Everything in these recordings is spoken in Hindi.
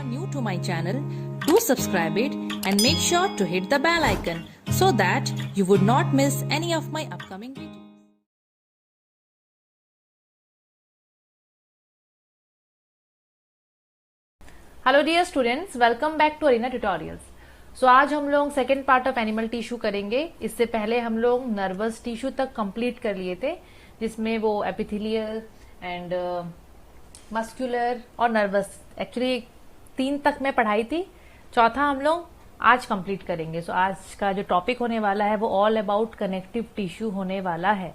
new to my channel, do subscribe it and make sure to hit the bell icon so that you would not miss any of my upcoming videos. Hello dear students, welcome back to Arena Tutorials. So आज हम लोग second part of animal tissue करेंगे। इससे पहले हम लोग नर्वस टिश्यू तक कंप्लीट कर लिए थे, जिसमें वो एपिथेलियल एंड मस्कुलर और नर्वस, एक्चुअली 3 तक मैं पढ़ाई थी, चौथा हम लोग आज कंप्लीट करेंगे। सो आज का जो टॉपिक होने वाला है वो ऑल अबाउट कनेक्टिव टिश्यू होने वाला है।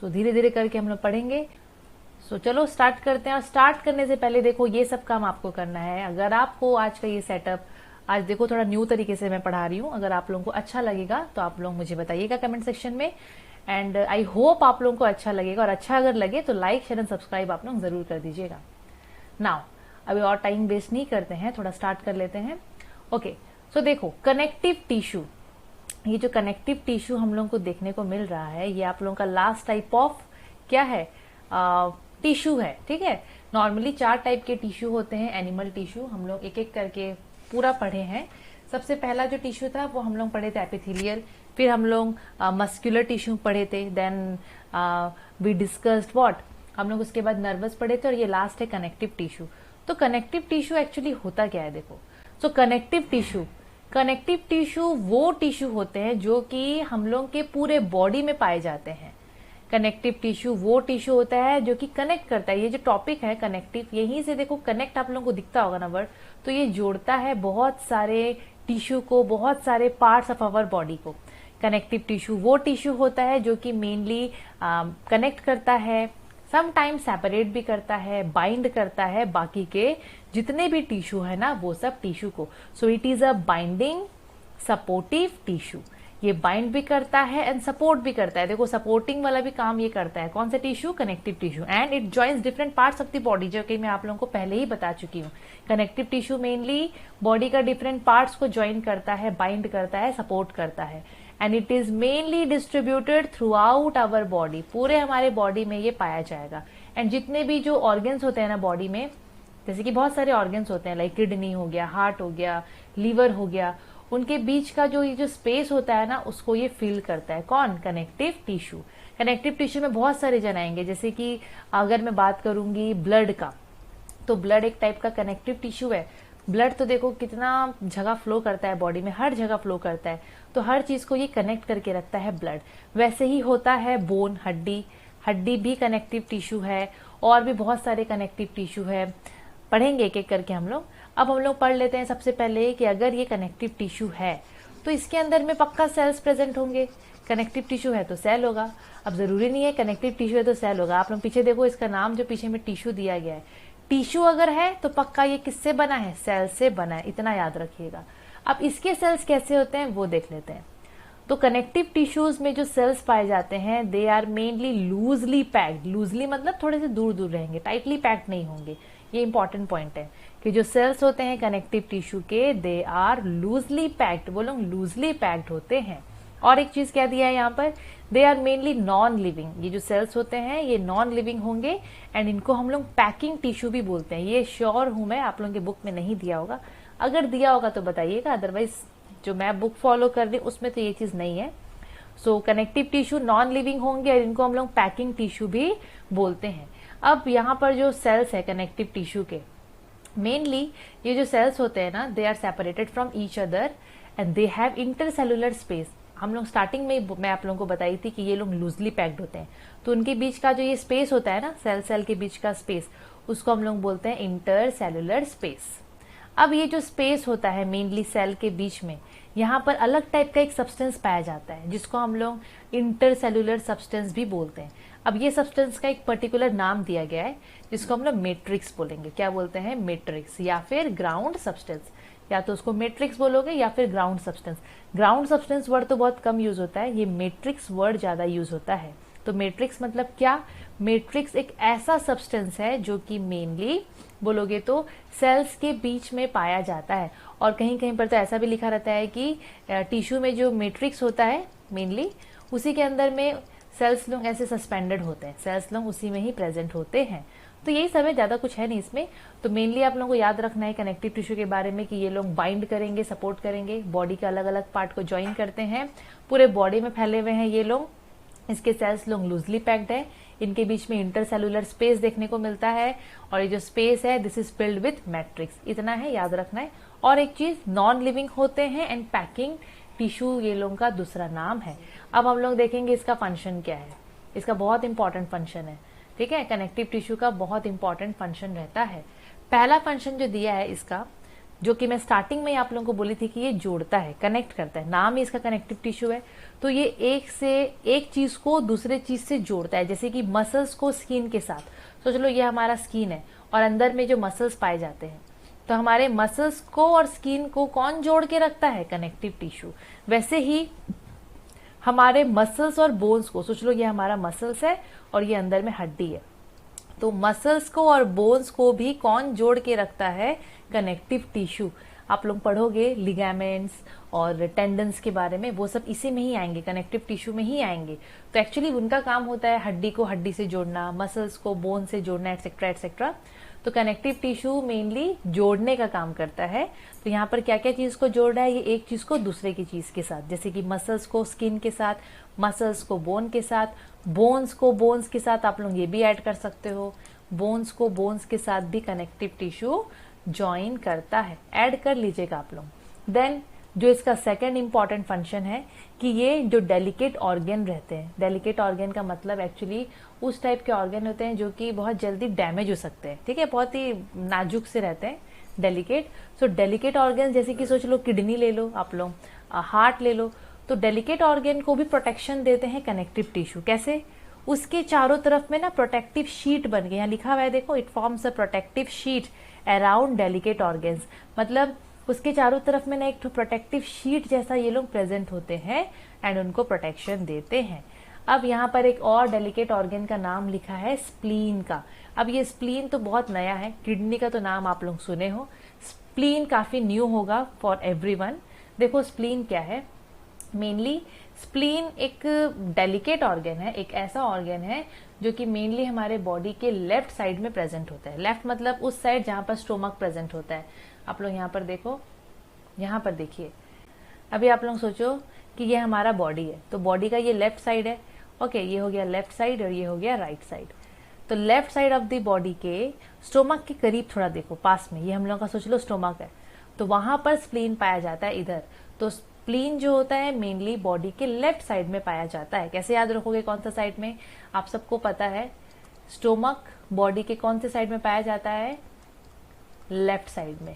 सो धीरे धीरे करके हम लोग पढ़ेंगे। सो चलो स्टार्ट करते हैं। और स्टार्ट करने से पहले देखो, ये सब काम आपको करना है। अगर आपको आज का ये सेटअप, आज देखो थोड़ा न्यू तरीके से मैं पढ़ा रही हूँ, अगर आप लोगों को अच्छा लगेगा तो आप लोग मुझे बताइएगा कमेंट सेक्शन में। एंड आई होप आप लोगों को अच्छा लगेगा, और अच्छा अगर लगे तो लाइक शेयर एंड सब्सक्राइब आप लोग जरूर कर दीजिएगा। नाउ अभी और टाइम वेस्ट नहीं करते हैं, थोड़ा स्टार्ट कर लेते हैं। ओके, सो देखो कनेक्टिव टिश्यू, ये जो कनेक्टिव टिश्यू हम लोगों को देखने को मिल रहा है, ये आप लोगों का लास्ट टाइप ऑफ क्या है, टिश्यू है। ठीक है, नॉर्मली 4 टाइप के टिश्यू होते हैं एनिमल टिश्यू। हम लोग एक एक करके पूरा पढ़े हैं। सबसे पहला जो टिश्यू था वो हम लोग पढ़े थे एपिथेलियल, फिर हम लोग मस्कुलर टिश्यू पढ़े थे, देन वी डिस्कस्ड व्हाट, हम लोग उसके बाद नर्वस पढ़े थे, और ये लास्ट है कनेक्टिव टिश्यू। तो कनेक्टिव टिश्यू एक्चुअली होता क्या है, देखो। सो कनेक्टिव टिश्यू वो टिश्यू होते हैं जो कि हम लोग के पूरे बॉडी में पाए जाते हैं। कनेक्टिव टिश्यू वो टिश्यू होता है जो कि कनेक्ट करता है। ये जो टॉपिक है कनेक्टिव, यहीं से देखो कनेक्ट आप लोगों को दिखता होगा ना वर्ड, तो ये जोड़ता है बहुत सारे टिश्यू को, बहुत सारे पार्ट्स ऑफ आवर बॉडी को। कनेक्टिव टिश्यू वो टिश्यू होता है जो कि मेनली कनेक्ट करता है, समटाइम्स सेपरेट भी करता है, बाइंड करता है बाकी के जितने भी टिश्यू है ना, वो सब टिश्यू को। सो it is a binding supportive tissue. ये बाइंड भी करता है एंड सपोर्ट भी करता है। देखो सपोर्टिंग वाला भी काम ये करता है। कौन सा tissue? Connective tissue. And it joins different parts of the body, जो कि मैं आप लोगों को पहले ही बता चुकी हूँ। कनेक्टिव टिश्यू मेनली बॉडी का डिफरेंट पार्ट्स को ज्वाइन करता है, बाइंड करता है, सपोर्ट करता है। And it is mainly distributed throughout our body. पूरे हमारे बॉडी में ये पाया जाएगा। एंड जितने भी जो ऑर्गन्स होते हैं ना बॉडी में, जैसे कि बहुत सारे ऑर्गन्स होते हैं, लाइक किडनी हो गया, हार्ट हो गया, लीवर हो गया, उनके बीच का जो ये जो स्पेस होता है ना, उसको ये फिल करता है। कौन? Connective tissue. कनेक्टिव टिश्यू में बहुत सारे जन आएंगे। जैसे कि अगर मैं बात करूंगी ब्लड का, तो ब्लड एक टाइप का कनेक्टिव टिश्यू है। ब्लड तो देखो कितना जगह फ्लो करता है बॉडी में, हर जगह फ्लो करता है, तो हर चीज को ये कनेक्ट करके रखता है ब्लड। वैसे ही होता है बोन, हड्डी भी कनेक्टिव टिश्यू है, और भी बहुत सारे कनेक्टिव टिश्यू है। पढ़ेंगे एक एक करके हम लोग। अब हम लोग पढ़ लेते हैं सबसे पहले कि अगर ये कनेक्टिव टिश्यू है तो इसके अंदर में पक्का सेल्स प्रेजेंट होंगे। कनेक्टिव टिश्यू है तो सेल होगा। अब जरूरी नहीं है कनेक्टिव टिश्यू है तो सेल होगा। आप लोग पीछे देखो, इसका नाम जो पीछे में टिश्यू दिया गया है, टिश्यू अगर है तो पक्का ये किससे बना है? सेल से बना है, इतना याद रखिएगा। अब इसके सेल्स कैसे होते हैं वो देख लेते हैं। तो कनेक्टिव टिश्यूज में जो सेल्स पाए जाते हैं, they are mainly loosely packed. Loosely मतलब थोड़े से दूर दूर रहेंगे, टाइटली पैक्ड नहीं होंगे। ये इंपॉर्टेंट पॉइंट है कि जो सेल्स होते हैं कनेक्टिव टिश्यू के, दे आर लूजली पैक्ड। वो लोग लूजली पैक्ड होते हैं। और एक चीज क्या दिया है यहाँ पर, they are mainly non living. ये जो सेल्स होते हैं ये नॉन लिविंग होंगे, एंड इनको हम लोग पैकिंग टिश्यू भी बोलते हैं। ये श्योर हूं मैं, आप लोगों के बुक में नहीं दिया होगा, अगर दिया होगा तो बताइएगा, अदरवाइज जो मैं बुक फॉलो कर रही हूँ उसमें तो ये चीज नहीं है। सो कनेक्टिव टिश्यू नॉन लिविंग होंगे, और इनको हम लोग पैकिंग टिश्यू भी बोलते हैं। अब यहाँ पर जो सेल्स है कनेक्टिव टिश्यू के, मेनली ये जो सेल्स होते हैं ना, they are separated from each other and they have intercellular space. हम लोग स्टार्टिंग में मैं आप लोगों को बताई थी कि ये लोग लूजली पैक्ड होते हैं, तो उनके बीच का जो ये स्पेस होता है ना, सेल के बीच का स्पेस, उसको हम लोग बोलते हैं इंटरसेलुलर स्पेस। अब ये जो स्पेस होता है मेनली सेल के बीच में, यहाँ पर अलग टाइप का एक सब्सटेंस पाया जाता है, जिसको हम लोग इंटरसेलुलर सब्सटेंस भी बोलते हैं। अब ये सब्सटेंस का एक पर्टिकुलर नाम दिया गया है, जिसको हम लोग मैट्रिक्स बोलेंगे। क्या बोलते हैं? मैट्रिक्स, या फिर ग्राउंड सब्सटेंस। या तो उसको मैट्रिक्स बोलोगे या फिर ground substance. Ground substance word तो बहुत कम यूज होता है, ये मैट्रिक्स वर्ड ज्यादा यूज होता है। तो मैट्रिक्स मतलब क्या? मैट्रिक्स एक ऐसा सब्सटेंस है जो कि मेनली बोलोगे तो सेल्स के बीच में पाया जाता है। और कहीं कहीं पर तो ऐसा भी लिखा रहता है कि टिश्यू में जो मैट्रिक्स होता है मेनली, उसी के अंदर में सेल्स लोग ऐसे सस्पेंडेड होते हैं, सेल्स लोग उसी में ही प्रेजेंट होते हैं। तो यही सब है, ज्यादा कुछ है नहीं इसमें। तो मेनली आप लोगों को याद रखना है कनेक्टिव टिश्यू के बारे में कि ये लोग बाइंड करेंगे, सपोर्ट करेंगे, बॉडी के अलग अलग पार्ट को ज्वाइन करते हैं, पूरे बॉडी में फैले हुए हैं ये लोग। इसके सेल्स लोग लूजली पैक्ड है, इनके बीच में इंटरसेलुलर स्पेस देखने को मिलता है, और ये जो स्पेस है this is filled with matrix. इतना है, याद रखना है। और एक चीज, नॉन लिविंग होते हैं एंड पैकिंग टिश्यू ये लोगों का दूसरा नाम है। अब हम लोग देखेंगे इसका फंक्शन क्या है। इसका बहुत इंपॉर्टेंट फंक्शन है, ठीक है। कनेक्टिव टिश्यू का बहुत इंपॉर्टेंट फंक्शन रहता है। पहला फंक्शन जो दिया है इसका, जो कि मैं स्टार्टिंग में आप लोगों को बोली थी कि ये जोड़ता है, कनेक्ट करता है, नाम ही इसका कनेक्टिव टिश्यू है। तो ये एक चीज को दूसरे चीज से जोड़ता है, जैसे कि मसल्स को स्किन के साथ। तो चलो ये हमारा स्किन है और अंदर में जो मसल्स पाए जाते हैं, तो हमारे मसल्स को और स्किन को कौन जोड़ के रखता है? Connective tissue. वैसे ही हमारे मसल्स और बोन्स को, सोच लो ये हमारा मसल्स है और ये अंदर में हड्डी है, तो मसल्स को और बोन्स को भी कौन जोड़ के रखता है? Connective tissue. आप लोग पढ़ोगे लिगामेंट्स और टेंडन्स के बारे में, वो सब इसी में ही आएंगे, कनेक्टिव टिश्यू में ही आएंगे। तो एक्चुअली उनका काम होता है हड्डी को हड्डी से जोड़ना, मसल्स को बोन से जोड़ना, एक्सेट्रा एक्सेट्रा। तो कनेक्टिव टिश्यू मेनली जोड़ने का काम करता है। तो यहाँ पर क्या क्या चीज को जोड़ रहा है? ये एक चीज को दूसरे की चीज के साथ, जैसे कि मसल्स को स्किन के साथ, मसल्स को बोन के साथ, बोन्स को बोन्स के साथ, आप लोग ये भी ऐड कर सकते हो, बोन्स को बोन्स के साथ भी कनेक्टिव टिश्यू ज्वाइन करता है, ऐड कर लीजिएगा आप लोग। देन जो इसका सेकंड इंपॉर्टेंट फंक्शन है कि ये जो डेलिकेट ऑर्गन रहते हैं, डेलिकेट ऑर्गन का मतलब एक्चुअली उस टाइप के ऑर्गन होते हैं जो कि बहुत जल्दी डैमेज हो सकते हैं, ठीक है, बहुत ही नाजुक से रहते हैं, डेलिकेट। सो डेलिकेट ऑर्गन जैसे कि सोच लो किडनी ले लो आप लोग, हार्ट ले लो, तो डेलिकेट ऑर्गन को भी प्रोटेक्शन देते हैं कनेक्टिव टिश्यू। कैसे? उसके चारों तरफ में ना प्रोटेक्टिव शीट बन गई, यहाँ लिखा हुआ है देखो, it forms a protective sheet around delicate organs. मतलब उसके चारों तरफ में ना एक प्रोटेक्टिव शीट जैसा ये लोग प्रेजेंट होते हैं एंड उनको प्रोटेक्शन देते हैं। अब यहाँ पर एक और डेलिकेट ऑर्गन का नाम लिखा है स्प्लीन का। अब ये स्प्लीन तो बहुत नया है, किडनी का तो नाम आप लोग सुने हो, स्प्लीन काफी न्यू होगा फॉर एवरीवन। देखो स्प्लीन क्या है, मेनली स्प्लीन एक डेलिकेट ऑर्गन है, एक ऐसा ऑर्गन है जो कि मेनली हमारे बॉडी के लेफ्ट साइड में प्रेजेंट होता है। लेफ्ट मतलब उस साइड जहां पर स्टोमक प्रेजेंट होता है। आप लोग यहाँ पर देखो, यहाँ पर देखिए, अभी आप लोग सोचो कि ये हमारा बॉडी है, तो बॉडी का ये लेफ्ट साइड है, ओके, ये हो गया लेफ्ट साइड और ये हो गया राइट साइड। तो left side of the body के स्टोमक के करीब थोड़ा देखो, पास में, ये हम लोग का सोच लो स्टोमक है, तो वहां पर स्प्लीन पाया जाता है इधर। तो स्प्लीन जो होता है मेनली बॉडी के लेफ्ट साइड में पाया जाता है। कैसे याद रखोगे कौन सा साइड में? आप सबको पता है स्टोमक बॉडी के कौन से साइड में पाया जाता है? लेफ्ट साइड में,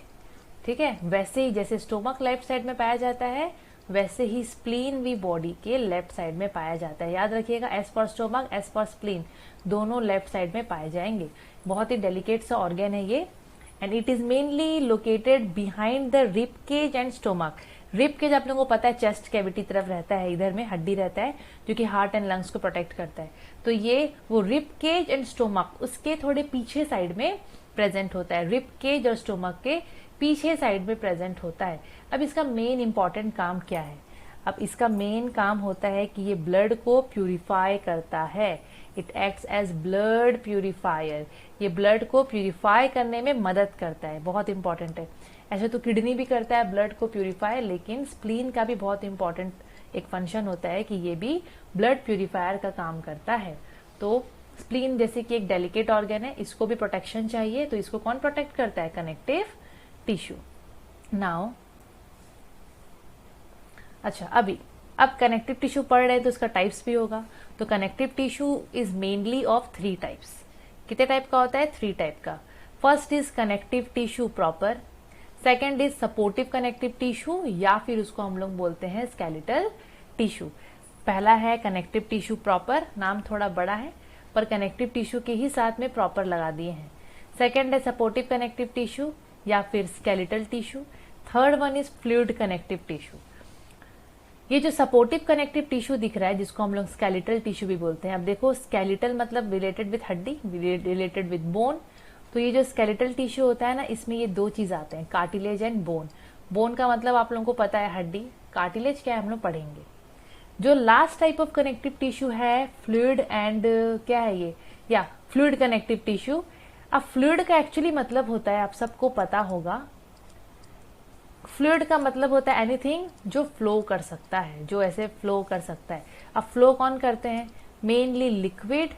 ठीक है। वैसे ही जैसे स्टोमक लेफ्ट साइड में पाया जाता है, वैसे ही स्प्लीन भी बॉडी के लेफ्ट साइड में पाया जाता है। याद रखिएगा, as for stomach, as for spleen, दोनों लेफ्ट साइड में पाए जाएंगे। बहुत ही डेलिकेट सा ऑर्गन है ये, and it is mainly located behind the rib cage and stomach. Rib cage आप लोगों को पता है चेस्ट कैविटी तरफ रहता है, इधर में हड्डी रहता है जो कि हार्ट एंड लंग्स को प्रोटेक्ट करता है। तो ये वो रिब केज एंड स्टोमक उसके थोड़े पीछे साइड में प्रेजेंट होता है, रिब केज और स्टोमक के पीछे साइड में प्रेजेंट होता है। अब इसका मेन इंपॉर्टेंट काम क्या है? अब इसका मेन काम होता है कि ये ब्लड को प्यूरिफाई करता है। It acts as blood purifier. ये ब्लड को प्यूरिफाई करने में मदद करता है, बहुत इंपॉर्टेंट है। ऐसे तो किडनी भी करता है ब्लड को प्यूरिफाई, लेकिन स्प्लीन का भी बहुत इंपॉर्टेंट एक फंक्शन होता है कि ये भी ब्लड प्यूरिफायर का काम करता है। तो स्प्लीन जैसे कि एक डेलिकेट ऑर्गन है, इसको भी प्रोटेक्शन चाहिए, तो इसको कौन प्रोटेक्ट करता है? Connective tissue. नाउ अच्छा, अब कनेक्टिव टिश्यू पढ़ रहे हैं तो इसका टाइप्स भी होगा। तो connective tissue is mainly of 3 types. कितने टाइप का होता है? 3 टाइप का। First is connective tissue proper, second is supportive connective tissue, या फिर उसको हम लोग बोलते हैं स्केलेटल टिश्यू। पहला है कनेक्टिव टिश्यू प्रॉपर, नाम थोड़ा बड़ा है पर कनेक्टिव टिश्यू के ही साथ में प्रॉपर लगा दिए हैं। सेकेंड है सपोर्टिव कनेक्टिव टिश्यू या फिर skeletal tissue. Third one is fluid connective tissue. ये जो सपोर्टिव कनेक्टिव टिश्यू दिख रहा है, जिसको हम लोग स्केलेटल टिश्यू भी बोलते हैं। अब देखो, स्केलेटल मतलब रिलेटेड विथ हड्डी, रिलेटेड विथ बोन। तो ये जो स्केलेटल टिश्यू होता है ना, इसमें ये 2 चीज आते हैं, कार्टिलेज एंड बोन। बोन का मतलब आप लोगों को पता है हड्डी, कार्टिलेज क्या है हम लोग पढ़ेंगे। जो last type of connective tissue है फ्लूइड एंड क्या है ये, या फ्लूइड कनेक्टिव टिश्यू। अब फ्लूइड का एक्चुअली मतलब होता है, आप सबको पता होगा, फ्लूइड का मतलब होता है एनीथिंग जो फ्लो कर सकता है, जो ऐसे फ्लो कर सकता है। अब फ्लो कौन करते हैं? मेनली लिक्विड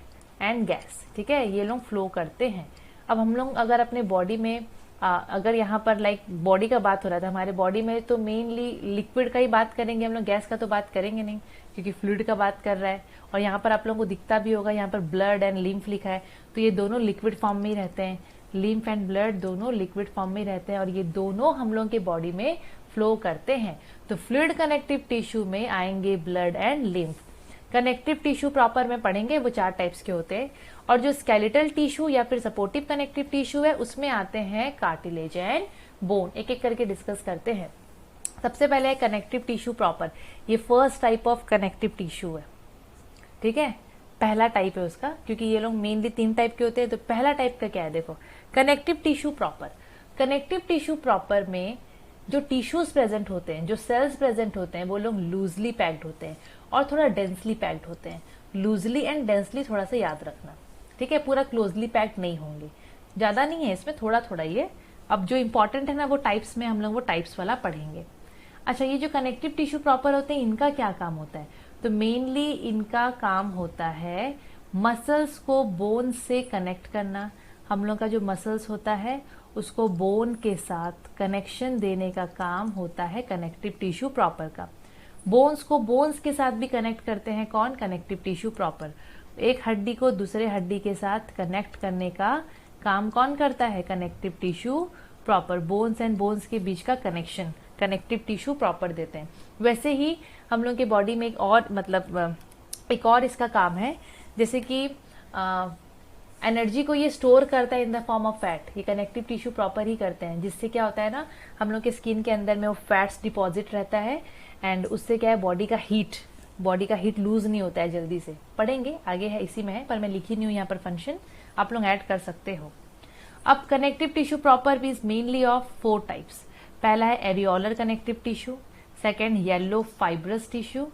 एंड गैस, ठीक है, ये लोग फ्लो करते हैं। अब हम लोग अगर अपने बॉडी में अगर यहाँ पर लाइक बॉडी का बात हो रहा था, हमारे बॉडी में तो मेनली लिक्विड का ही बात करेंगे हम लोग, गैस का तो बात करेंगे नहीं, क्योंकि फ्लूइड का बात कर रहा है। और यहाँ पर आप लोगों को दिखता भी होगा, यहाँ पर ब्लड एंड लिम्फ लिखा है, तो ये दोनों लिक्विड फॉर्म में ही रहते हैं। लिम्फ एंड ब्लड दोनों लिक्विड फॉर्म में रहते हैं और ये दोनों हम लोगों के बॉडी में फ्लो करते हैं। तो फ्लूइड कनेक्टिव टिश्यू में आएंगे blood and lymph. Connective tissue proper में पढ़ेंगे, वो 4 टाइप्स के होते हैं। और जो स्केलेटल टिश्यू या फिर सपोर्टिव कनेक्टिव टिश्यू है, उसमें आते हैं कार्टिलेज एंड बोन। एक एक करके डिस्कस करते हैं। सबसे पहले है कनेक्टिव टिश्यू प्रॉपर, ये first type of connective tissue है, ठीक है, पहला टाइप है उसका, क्योंकि ये लोग मेनली 3 टाइप के होते हैं। तो पहला टाइप का क्या है, देखो, connective tissue proper. Connective tissue proper में जो टिश्यूज प्रेजेंट होते हैं, जो सेल्स प्रेजेंट होते हैं, वो लोग लूजली पैक्ड होते हैं और थोड़ा डेंसली पैक्ड होते हैं। लूजली एंड डेंसली थोड़ा सा याद रखना, ठीक है, पूरा क्लोजली पैक्ड नहीं होंगे, ज्यादा नहीं है इसमें, थोड़ा थोड़ा ही है। अब जो इंपॉर्टेंट है ना, वो टाइप्स में हम लोग वो टाइप्स वाला पढ़ेंगे। अच्छा, ये जो कनेक्टिव टिश्यू प्रॉपर होते हैं, इनका क्या काम होता है? तो मेनली इनका काम होता है मसल्स को बोन से कनेक्ट करना। हम लोग का जो मसल्स होता है उसको बोन के साथ कनेक्शन देने का काम होता है कनेक्टिव टिश्यू प्रॉपर का। बोन्स को बोन्स के साथ भी कनेक्ट करते हैं कौन? Connective tissue proper. एक हड्डी को दूसरे हड्डी के साथ कनेक्ट करने का काम कौन करता है? Connective tissue proper. Bones and bones के बीच का कनेक्शन कनेक्टिव टिश्यू प्रॉपर देते हैं। वैसे ही हम लोग के बॉडी में एक और मतलब एक और इसका काम है, जैसे कि एनर्जी को ये स्टोर करता है इन द फॉर्म ऑफ फैट, ये कनेक्टिव टिश्यू प्रॉपर ही करते हैं, जिससे क्या होता है ना, हम लोग के स्किन के अंदर में वो फैट्स डिपॉजिट रहता है एंड उससे क्या है, बॉडी का हीट लूज नहीं होता है जल्दी से। पढ़ेंगे आगे, है इसी में है, पर मैं लिखी नहीं हूँ यहाँ पर फंक्शन, आप लोग ऐड कर सकते हो। अब connective tissue proper is mainly of 4 types. पहला है areolar connective tissue, second yellow fibrous tissue,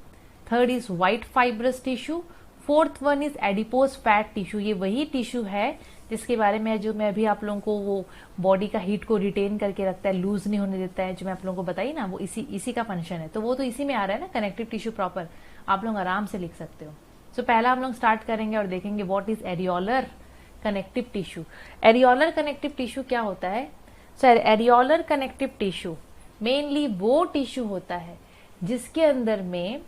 third is white fibrous tissue, fourth one is adipose fat tissue. ये वही टिश्यू है जिसके बारे में जो मैं अभी आप लोगों को वो बॉडी का हीट को रिटेन करके रखता है, लूज नहीं होने देता है, जो मैं आप लोगों को बताई ना, वो इसी का फंक्शन है। तो वो तो इसी में आ रहा है ना, कनेक्टिव टिश्यू प्रॉपर, आप लोग आराम से लिख सकते हो। सो पहला हम लोग स्टार्ट करेंगे और देखेंगे what is areolar connective tissue. Areolar connective tissue क्या होता है? Sir, areolar connective tissue mainly वो टिश्यू होता है जिसके अंदर में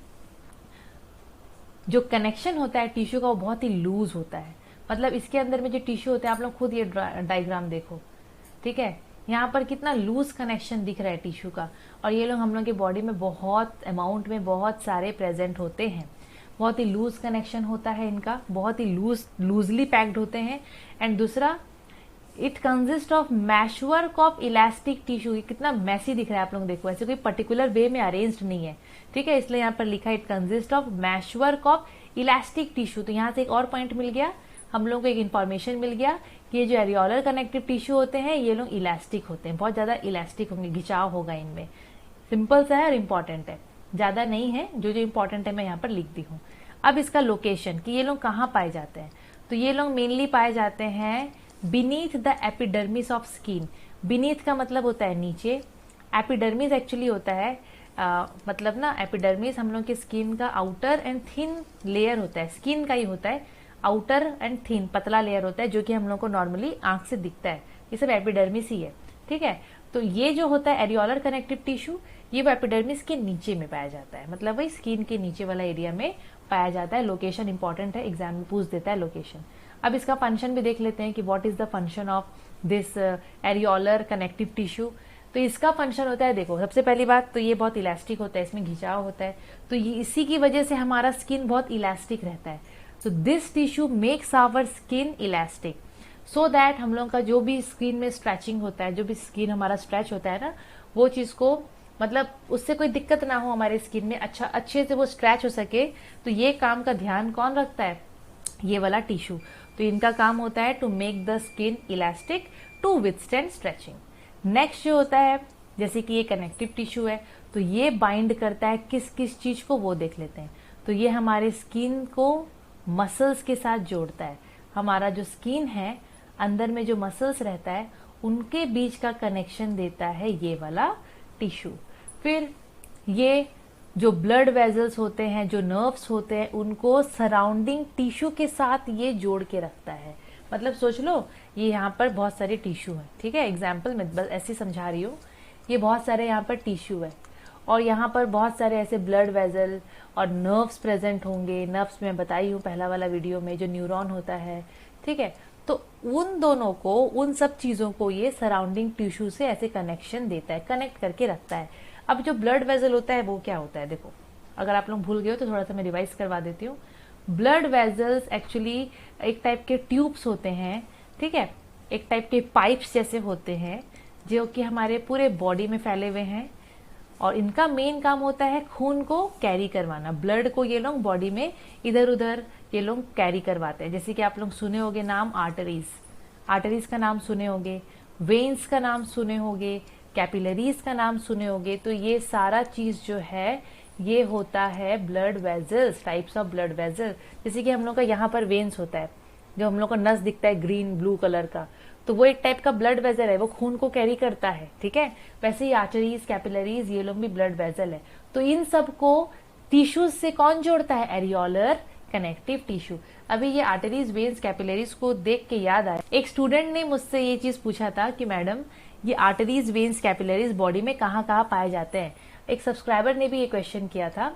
जो कनेक्शन होता है टिश्यू का, वो बहुत ही लूज होता है। मतलब इसके अंदर में जो टिश्यू होता है, आप लोग खुद ये डायग्राम देखो, ठीक है, यहाँ पर कितना लूज कनेक्शन दिख रहा है टिश्यू का, और ये लोग हम लोग की बॉडी में बहुत अमाउंट में बहुत सारे प्रेजेंट होते हैं। बहुत ही लूज कनेक्शन होता है इनका, बहुत ही लूजली पैक्ड होते हैं। एंड दूसरा, it consist of meshwork of elastic tissue. ये कितना मैसी दिख रहा है आप लोग देखो, ऐसे कोई पर्टिकुलर वे में अरेंज्ड नहीं है, ठीक है, इसलिए यहाँ पर लिखा है it consist of meshwork of elastic tissue. तो यहाँ से एक और पॉइंट मिल गया हम लोग को, एक इन्फॉर्मेशन मिल गया कि ये जो एरियोलर कनेक्टिव टिश्यू होते हैं, ये लोग इलास्टिक होते हैं, बहुत ज्यादा इलास्टिक होंगे, घिंचाव होगा इनमें। सिंपल सा है और इम्पॉर्टेंट है, ज्यादा नहीं है, जो जो इम्पोर्टेंट है मैं यहाँ पर लिख दी हूँ। अब इसका लोकेशन कि ये लोग कहाँ पाए जाते हैं, तो ये लोग मेनली पाए जाते हैं beneath the epidermis of skin. Beneath का मतलब होता है नीचे, एपिडर्मिस एक्चुअली होता है मतलब ना, एपिडर्मिस हम लोग की स्किन का आउटर एंड थिन लेयर होता है, स्किन का ही होता है, आउटर एंड थिन पतला लेयर होता है, जो कि हम लोग को नॉर्मली आंख से दिखता है, ये सब एपिडर्मिस ही है, ठीक है। तो ये जो होता है एरियोलर कनेक्टिव टिश्यू, ये वो एपिडर्मिस के नीचे में पाया जाता है, मतलब वही स्किन के नीचे वाला एरिया में पाया जाता है। लोकेशन इंपॉर्टेंट है, एग्जाम में पूछ देता है लोकेशन। अब इसका फंक्शन भी देख लेते हैं कि what is the function of this areolar connective tissue. तो इसका फंक्शन होता है, देखो, सबसे पहली बात तो ये बहुत इलास्टिक होता है, इसमें घिंचाव होता है, तो ये इसी की वजह से हमारा स्किन बहुत इलास्टिक रहता है। तो this tissue makes our skin elastic so that हम लोग का जो भी स्किन में स्ट्रेचिंग होता है, जो भी स्किन हमारा स्ट्रेच होता है ना, वो चीज को मतलब उससे कोई दिक्कत ना हो हमारे स्किन में, अच्छे से वो स्ट्रेच हो सके। तो ये काम का ध्यान कौन रखता है? ये वाला टिश्यू। तो इनका काम होता है to make the skin elastic to withstand stretching. Next जो होता है, जैसे कि ये कनेक्टिव टिश्यू है, तो ये बाइंड करता है किस किस चीज को, वो देख लेते हैं। तो ये हमारे स्किन को मसल्स के साथ जोड़ता है। हमारा जो स्किन है अंदर में जो मसल्स रहता है उनके बीच का कनेक्शन देता है ये वाला टिश्यू। फिर ये जो ब्लड वेजल्स होते हैं, जो नर्व्स होते हैं, उनको सराउंडिंग टिश्यू के साथ ये जोड़ के रखता है। मतलब सोच लो ये यहाँ पर बहुत सारे टिश्यू हैं, ठीक है, एग्जाम्पल में बस ऐसे समझा रही हूँ। ये बहुत सारे यहाँ पर टिश्यू है और यहाँ पर बहुत सारे ऐसे ब्लड वेजल और नर्व्स प्रेजेंट होंगे। नर्व्स में बताई हूँ पहला वाला वीडियो में, जो न्यूरॉन होता है, ठीक है। तो उन दोनों को, उन सब चीजों को ये सराउंडिंग टिश्यू से ऐसे कनेक्शन देता है, कनेक्ट करके रखता है। अब जो ब्लड वेजल होता है वो क्या होता है, देखो अगर आप लोग भूल गए हो तो थोड़ा सा मैं रिवाइज करवा देती हूँ। ब्लड वेजल्स एक्चुअली एक टाइप के ट्यूब्स होते हैं, ठीक है, एक टाइप के पाइप्स जैसे होते हैं जो कि हमारे पूरे बॉडी में फैले हुए हैं और इनका मेन काम होता है खून को कैरी करवाना। ब्लड को ये लोग बॉडी में इधर उधर ये लोग कैरी करवाते हैं। जैसे कि आप लोग सुने होंगे नाम आर्टरीज, आर्टरीज का नाम सुने होंगे, वेन्स का नाम सुने होंगे, कैपिलरीज का नाम सुने होंगे। तो ये सारा चीज जो है ये होता है blood vessels, types of blood vessel. जैसे कि हम लोग का यहाँ पर वेन्स होता है, जो हम लोग को नस दिखता है ग्रीन ब्लू कलर का, तो वो एक टाइप का ब्लड वेजल है, वो खून को कैरी करता है, ठीक है। वैसे ही आर्टरीज, कैपिलरीज ये लोग भी ब्लड वेजल है। तो इन सब को टिश्यूज से कौन जोड़ता है, एरियोलर कनेक्टिव टिश्यू। अभी ये आर्टरीज, वेन्स, कैपिलरीज को देख के याद आया, एक स्टूडेंट ने मुझसे ये चीज पूछा था कि मैडम ये आर्टरीज, वेन्स, कैपिलरीज बॉडी में कहाँ कहाँ पाए जाते हैं। एक सब्सक्राइबर ने भी ये क्वेश्चन किया था।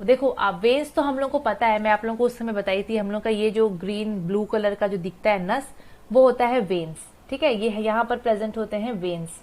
देखो आप वेन्स तो हम लोग को पता है, मैं आप लोगों को उस समय बताई थी, हम लोग का ये जो ग्रीन ब्लू कलर का जो दिखता है नस, वो होता है वेन्स, ठीक है। ये यहाँ पर प्रेजेंट होते हैं वेन्स,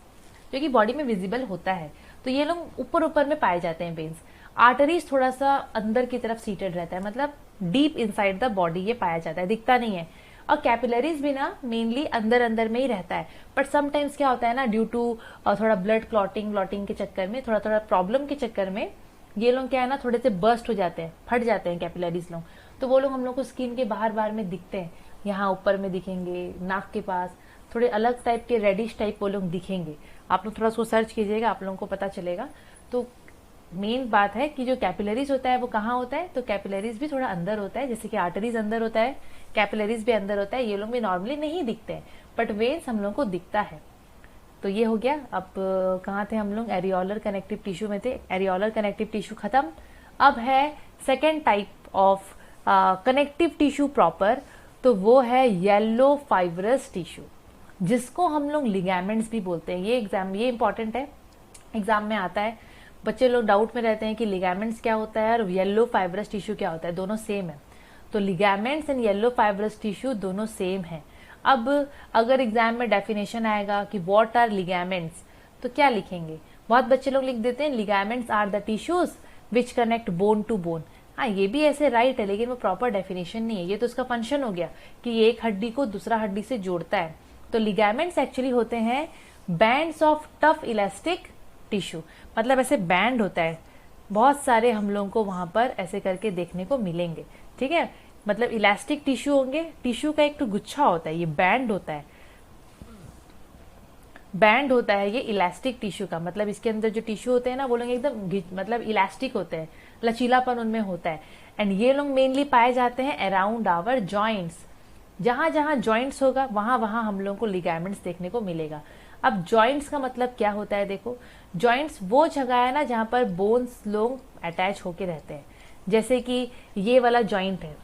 जो कि बॉडी में विजिबल होता है। तो ये लोग ऊपर ऊपर में पाए जाते हैं वेन्स। आर्टरीज थोड़ा सा अंदर की तरफ सीटेड रहता है, मतलब डीप इनसाइड द बॉडी ये पाया जाता है, दिखता नहीं है। और कैपिलरीज भी ना मेनली अंदर अंदर में ही रहता है। बट समटाइम्स क्या होता है ना, ड्यू टू थोड़ा ब्लड क्लॉटिंग के चक्कर में, थोड़ा थोड़ा प्रॉब्लम के चक्कर में ये लोग क्या है ना, थोड़े से बर्स्ट हो जाते हैं, फट जाते हैं कैपिलरीज लोग। तो वो लोग हम लोग को स्किन के बाहर बाहर में दिखते हैं, यहाँ ऊपर में दिखेंगे, नाक के पास थोड़े अलग टाइप के रेडिश टाइप वो लोग दिखेंगे। आप लोग थोड़ा उसको सर्च कीजिएगा, आप लोगों को पता चलेगा। तो मेन बात है कि जो कैपिलरीज होता है वो कहाँ होता है, तो कैपिलरीज भी थोड़ा अंदर होता है, जैसे कि आर्टरीज अंदर होता है, कैपिलरीज भी अंदर होता है। ये लोग भी नॉर्मली नहीं दिखते हैं, बट वेन्स हम लोग को दिखता है। तो ये हो गया। अब कहाँ थे हम लोग, एरियोलर कनेक्टिव टिश्यू में थे। एरियोलर कनेक्टिव टिश्यू खत्म। अब है second type of connective tissue proper, तो वो है येलो फाइब्रस टिश्यू, जिसको हम लोग लिगामेंट्स भी बोलते हैं। ये इंपॉर्टेंट है, एग्जाम में आता है। बच्चे लोग डाउट में रहते हैं कि लिगामेंट्स क्या होता है और येलो फाइब्रस टिश्यू क्या होता है, दोनों सेम है। तो ligaments and yellow fibrous tissue दोनों सेम है। अब अगर एग्जाम में डेफिनेशन आएगा कि व्हाट आर लिगामेंट्स, तो क्या लिखेंगे, बहुत बच्चे लोग लिख देते हैं ligaments are the tissues which connect bone to bone. हाँ, ये भी ऐसे राइट है, लेकिन वो प्रॉपर डेफिनेशन नहीं है। ये तो उसका फंक्शन हो गया कि ये एक हड्डी को दूसरा हड्डी से जोड़ता है। तो लिगामेंट्स एक्चुअली होते हैं bands of tough elastic tissue, मतलब ऐसे बैंड होता है, बहुत सारे हम लोगों को वहां पर ऐसे करके देखने को मिलेंगे, ठीक है। मतलब इलास्टिक टिश्यू होंगे, टिश्यू का एक तो गुच्छा होता है, ये बैंड होता है, बैंड होता है ये इलास्टिक टिश्यू का। मतलब इसके अंदर जो टिश्यू होते हैं ना, वो लोग एकदम मतलब इलास्टिक होते हैं, लचीलापन उनमें होता है। एंड ये लोग मेनली पाए जाते हैं अराउंड आवर जॉइंट्स। जहां जहां जॉइंट्स होगा वहां वहां हम लोगों को लिगामेंट्स देखने को मिलेगा। अब जॉइंट्स का मतलब क्या होता है, देखो जॉइंट्स वो जगह है ना जहां पर बोन्स लोग अटैच होके रहते हैं। जैसे कि ये वाला जॉइंट है,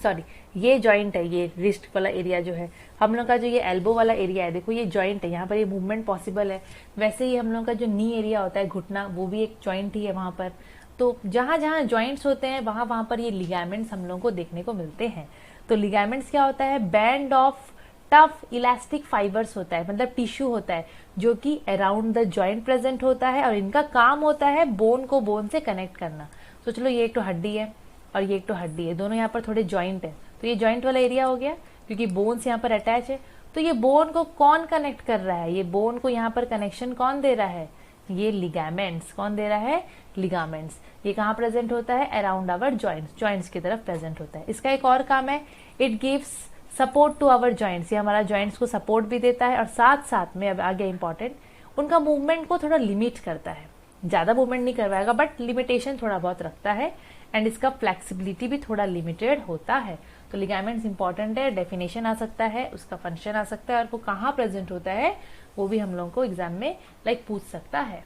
सॉरी ये जॉइंट है, ये रिस्ट वाला एरिया जो है हम लोग का, जो ये एल्बो वाला एरिया है, देखो ये जॉइंट है, यहाँ पर ये मूवमेंट पॉसिबल है। वैसे ही हम लोग का जो नी एरिया होता है, घुटना, वो भी एक जॉइंट ही है वहां पर। तो जहां जहां जॉइंट्स होते हैं वहां वहां पर ये लिगामेंट्स हम लोग को देखने को मिलते हैं। तो लिगामेंट्स क्या होता है, band of tough elastic fibres होता है, मतलब टिश्यू होता है जो कि अराउंड द जॉइंट प्रेजेंट होता है, और इनका काम होता है बोन को बोन से कनेक्ट करना। तो चलो ये एक तो हड्डी है और ये एक तो हड्डी है, दोनों यहाँ पर थोड़े जॉइंट है, तो ये जॉइंट वाला एरिया हो गया, क्योंकि बोन्स यहाँ पर अटैच है। तो ये बोन को कौन कनेक्ट कर रहा है, ये बोन को यहाँ पर कनेक्शन कौन दे रहा है, ये लिगामेंट्स। कौन दे रहा है, लिगामेंट्स। ये कहाँ प्रेजेंट होता है, अराउंड आवर जॉइंट्स, जॉइंट्स की तरफ प्रेजेंट होता है। इसका एक और काम है, it gives support to our joints. ये हमारा जॉइंट्स को सपोर्ट भी देता है, और साथ साथ में अब आगे इंपॉर्टेंट, उनका मूवमेंट को थोड़ा लिमिट करता है। ज्यादा मूवमेंट नहीं करवाएगा, बट लिमिटेशन थोड़ा बहुत रखता है, एंड इसका फ्लेक्सिबिलिटी भी थोड़ा लिमिटेड होता है। तो लिगामेंट्स इंपॉर्टेंट है, डेफिनेशन आ सकता है, उसका फंक्शन आ सकता है, और वो कहाँ प्रेजेंट होता है वो भी हम लोगों को एग्जाम में पूछ सकता है।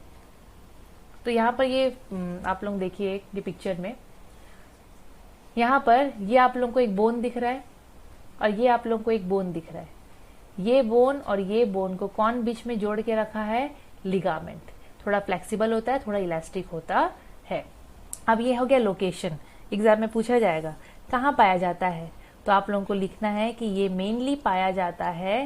तो यहाँ पर ये आप लोग देखिए ये पिक्चर में, यहाँ पर ये आप लोगों को एक बोन दिख रहा है और ये आप लोगों को एक बोन दिख रहा है। ये बोन और ये बोन को कौन बीच में जोड़ के रखा है? लिगामेंट। थोड़ा फ्लेक्सिबल होता है, थोड़ा इलास्टिक होता है। अब ये हो गया लोकेशन, एग्जाम में पूछा जाएगा कहाँ पाया जाता है, तो आप लोगों को लिखना है कि ये मेनली पाया जाता है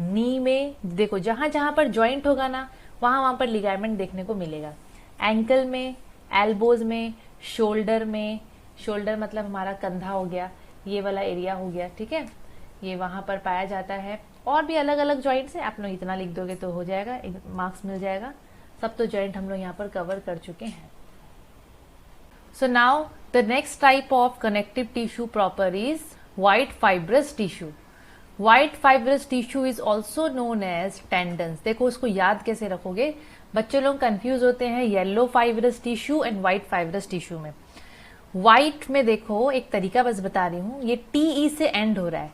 नी में। देखो जहां जहां पर जॉइंट होगा ना वहां पर लिगामेंट देखने को मिलेगा। एंकल में, एल्बोज में, शोल्डर में, शोल्डर मतलब हमारा कंधा हो गया, ये वाला एरिया हो गया, ठीक है, ये वहां पर पाया जाता है। और भी अलग अलग जॉइंट्स है, आप लोग इतना लिख दोगे तो हो जाएगा, मार्क्स मिल जाएगा। सब तो जॉइंट हम लोग यहाँ पर कवर कर चुके हैं। So now the next type of connective tissue proper is white fibrous tissue. White fibrous tissue is also known as tendons. देखो उसको याद कैसे रखोगे, बच्चे लोग कंफ्यूज होते हैं yellow fibrous tissue and white fibrous tissue में। व्हाइट में देखो एक तरीका बस बता रही हूँ, ये टीई से एंड हो रहा है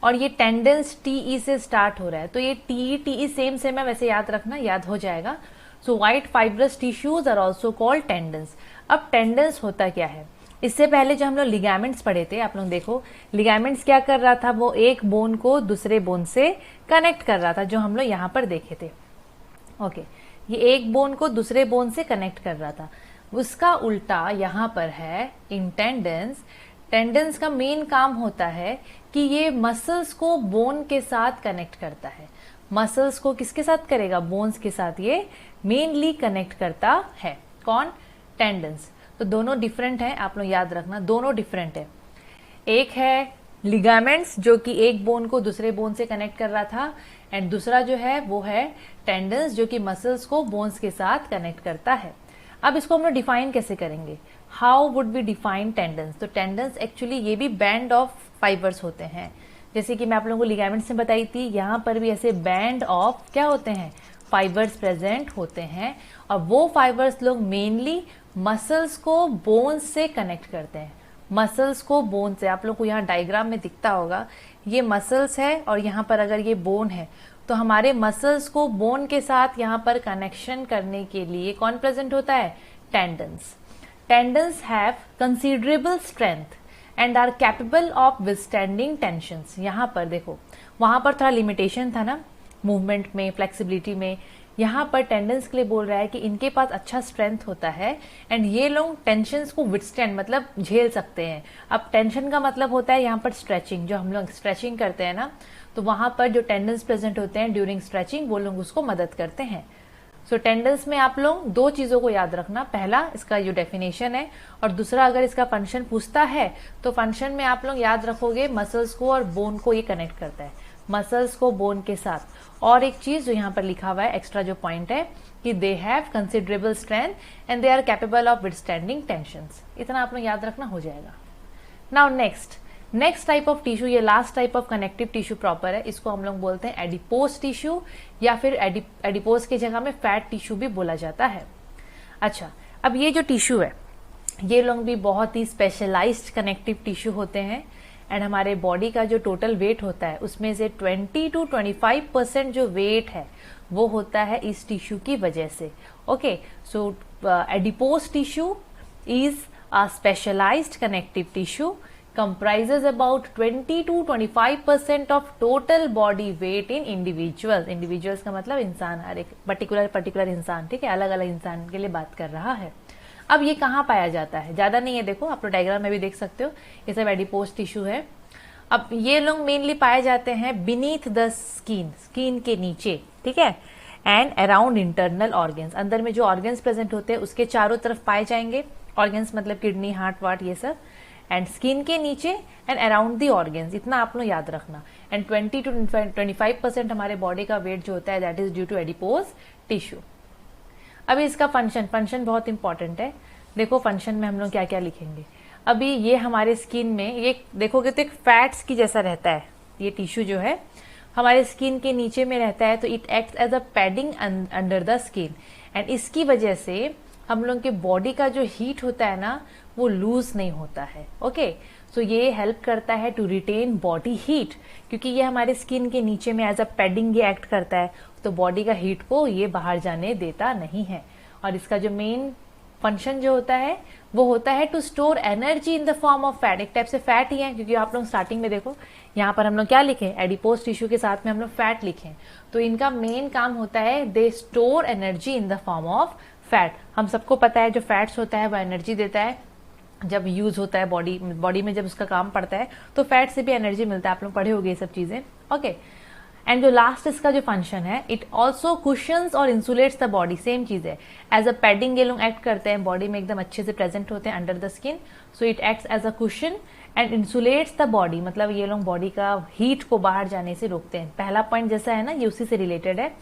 और ये टेंडेंस टीई से स्टार्ट हो रहा है, तो ये टीई सेम सेम है, वैसे याद रखना, याद हो जाएगा। So white fibrous tissues are also called tendons. अब टेंडेंस होता क्या है? इससे पहले जो हम लोग लिगामेंट्स पढ़े थे, आप लोग देखो लिगामेंट्स क्या कर रहा था, वो एक बोन को दूसरे बोन से कनेक्ट कर रहा था, जो हम लोग यहाँ पर देखे थे। ओके, ये एक बोन को दूसरे बोन से कनेक्ट कर रहा था। उसका उल्टा यहाँ पर है इन टेंडेंस। टेंडेंस का मेन काम होता है कि ये मसल्स को बोन के साथ कनेक्ट करता है। मसल्स को किसके साथ करेगा? बोन्स के साथ ये मेनली कनेक्ट करता है। कौन? टेंडेंस। तो दोनों डिफरेंट है, आप लोग याद रखना, दोनों डिफरेंट है। एक है लिगामेंट्स जो कि एक बोन को दूसरे बोन से कनेक्ट कर रहा था, एंड दूसरा जो है वो है टेंडेंस जो कि मसल्स को बोन्स के साथ कनेक्ट करता है। अब इसको हम लोग डिफाइन कैसे करेंगे? How would be define tendons? तो टेंडेंस एक्चुअली ये भी बैंड ऑफ फाइबर्स होते हैं, जैसे कि मैं आप लोगों को लिगामेंट्स में बताई थी, यहाँ पर भी ऐसे बैंड ऑफ क्या होते हैं? फाइबर्स प्रेजेंट होते हैं, और वो फाइबर्स लोग मेनली मसल्स को बोन्स से कनेक्ट करते हैं। मसल्स को बोन से, आप लोग को यहाँ डायग्राम में दिखता होगा, ये मसल्स है और यहाँ पर अगर ये बोन है, तो हमारे मसल्स को बोन के साथ यहाँ पर कनेक्शन करने के लिए कौन प्रेजेंट होता है? Tendons. Tendons have considerable strength and are capable of withstanding tensions. यहाँ पर देखो, वहां पर थोड़ा लिमिटेशन था ना मूवमेंट में, फ्लेक्सिबिलिटी में, यहाँ पर टेंडेंस के लिए बोल रहा है कि इनके पास अच्छा स्ट्रेंथ होता है एंड ये लोग टेंशंस को विथस्टैंड मतलब झेल सकते हैं। अब टेंशन का मतलब होता है यहाँ पर स्ट्रेचिंग, जो हम लोग स्ट्रेचिंग करते हैं ना, तो वहां पर जो टेंडेंस प्रेजेंट होते हैं ड्यूरिंग स्ट्रेचिंग, वो लोग उसको मदद करते हैं। सो टेंडेंस में आप लोग दो चीजों को याद रखना, पहला इसका जो डेफिनेशन है, और दूसरा अगर इसका फंक्शन पूछता है तो फंक्शन में आप लोग याद रखोगे मसल्स को और बोन को ये कनेक्ट करता है, मसल्स को बोन के साथ। और एक चीज जो यहाँ पर लिखा हुआ है, एक्स्ट्रा जो पॉइंट है कि they have considerable strength and they are capable of withstanding tensions. इतना आप लोग याद रखना, हो जाएगा। Now next type of tissue, ये last type of connective tissue proper है, इसको हम लोग बोलते हैं एडिपोज टिश्यू, या फिर एडिपोज की जगह में फैट टिश्यू भी बोला जाता है। अच्छा, अब ये जो टिश्यू है, ये लोग भी बहुत ही स्पेशलाइज्ड कनेक्टिव टिश्यू होते हैं, एंड हमारे बॉडी का जो टोटल वेट होता है उसमें से 20 to 25% जो वेट है वो होता है इस टिश्यू की वजह से। Okay, so adipose tissue is a specialised connective tissue comprises about 20 to 25% of total body weight in individuals। individuals का मतलब इंसान, हर एक पर्टिकुलर इंसान, ठीक है, अलग अलग इंसान के लिए बात कर रहा है। अब ये कहाँ पाया जाता है? ज्यादा नहीं है, देखो आप लोग डायग्राम में भी देख सकते हो, ये सब एडिपोज टिश्यू है। अब ये लोग मेनली पाए जाते हैं बीनीथ द स्किन, स्किन के नीचे, ठीक है, एंड अराउंड इंटरनल ऑर्गन्स, अंदर में जो ऑर्गन्स प्रेजेंट होते हैं उसके चारों तरफ पाए जाएंगे। ऑर्गन्स मतलब किडनी, हार्ट वार्ट, ये सब, एंड स्किन के नीचे एंड अराउंड दी ऑर्गन्स, इतना आप लोग याद रखना। एंड 20 to 25% हमारे बॉडी का वेट जो होता है that is due to adipose tissue. अभी इसका फंक्शन बहुत इंपॉर्टेंट है। देखो फंक्शन में हम लोग क्या क्या लिखेंगे। अभी ये हमारे स्किन में, ये देखोगे तो एक फैट्स की जैसा रहता है, ये टिश्यू जो है हमारे स्किन के नीचे में रहता है, तो it acts as a padding under the skin, and इसकी वजह से हम लोग के बॉडी का जो हीट होता है ना वो लूज नहीं होता है। ओके, सो ये हेल्प करता है टू रिटेन बॉडी हीट, क्योंकि ये हमारे स्किन के नीचे में एज अ पैडिंग ये एक्ट करता है, तो बॉडी का हीट को ये बाहर जाने देता नहीं है। और इसका जो मेन फंक्शन जो होता है वो होता है to store energy in the form of fat. एक टाइप से फैट ही है, क्योंकि आप लोग स्टार्टिंग में देखो यहाँ पर हम लोग क्या लिखे, एडिपोज टिश्यू के साथ में हम लोग फैट लिखे। तो इनका मेन काम होता है they store energy in the form of fat. हम सबको पता है जो फैट्स होता है वो एनर्जी देता है, जब यूज होता है बॉडी में जब उसका काम पड़ता है तो फैट से भी एनर्जी मिलता है। आप लोग पढ़े होंगे ये सब चीजें, ओके। एंड जो लास्ट इसका जो फंक्शन है, इट ऑल्सो कुशंस और इंसुलेट्स द बॉडी, सेम चीज है। एज अ पैडिंग ये लोग एक्ट करते हैं, बॉडी में एकदम अच्छे से प्रेजेंट होते हैं under the skin, so it acts as a cushion and insulates the body, मतलब ये लोग बॉडी का हीट को बाहर जाने से रोकते हैं। पहला पॉइंट जैसा है ना, ये उसी से रिलेटेड है।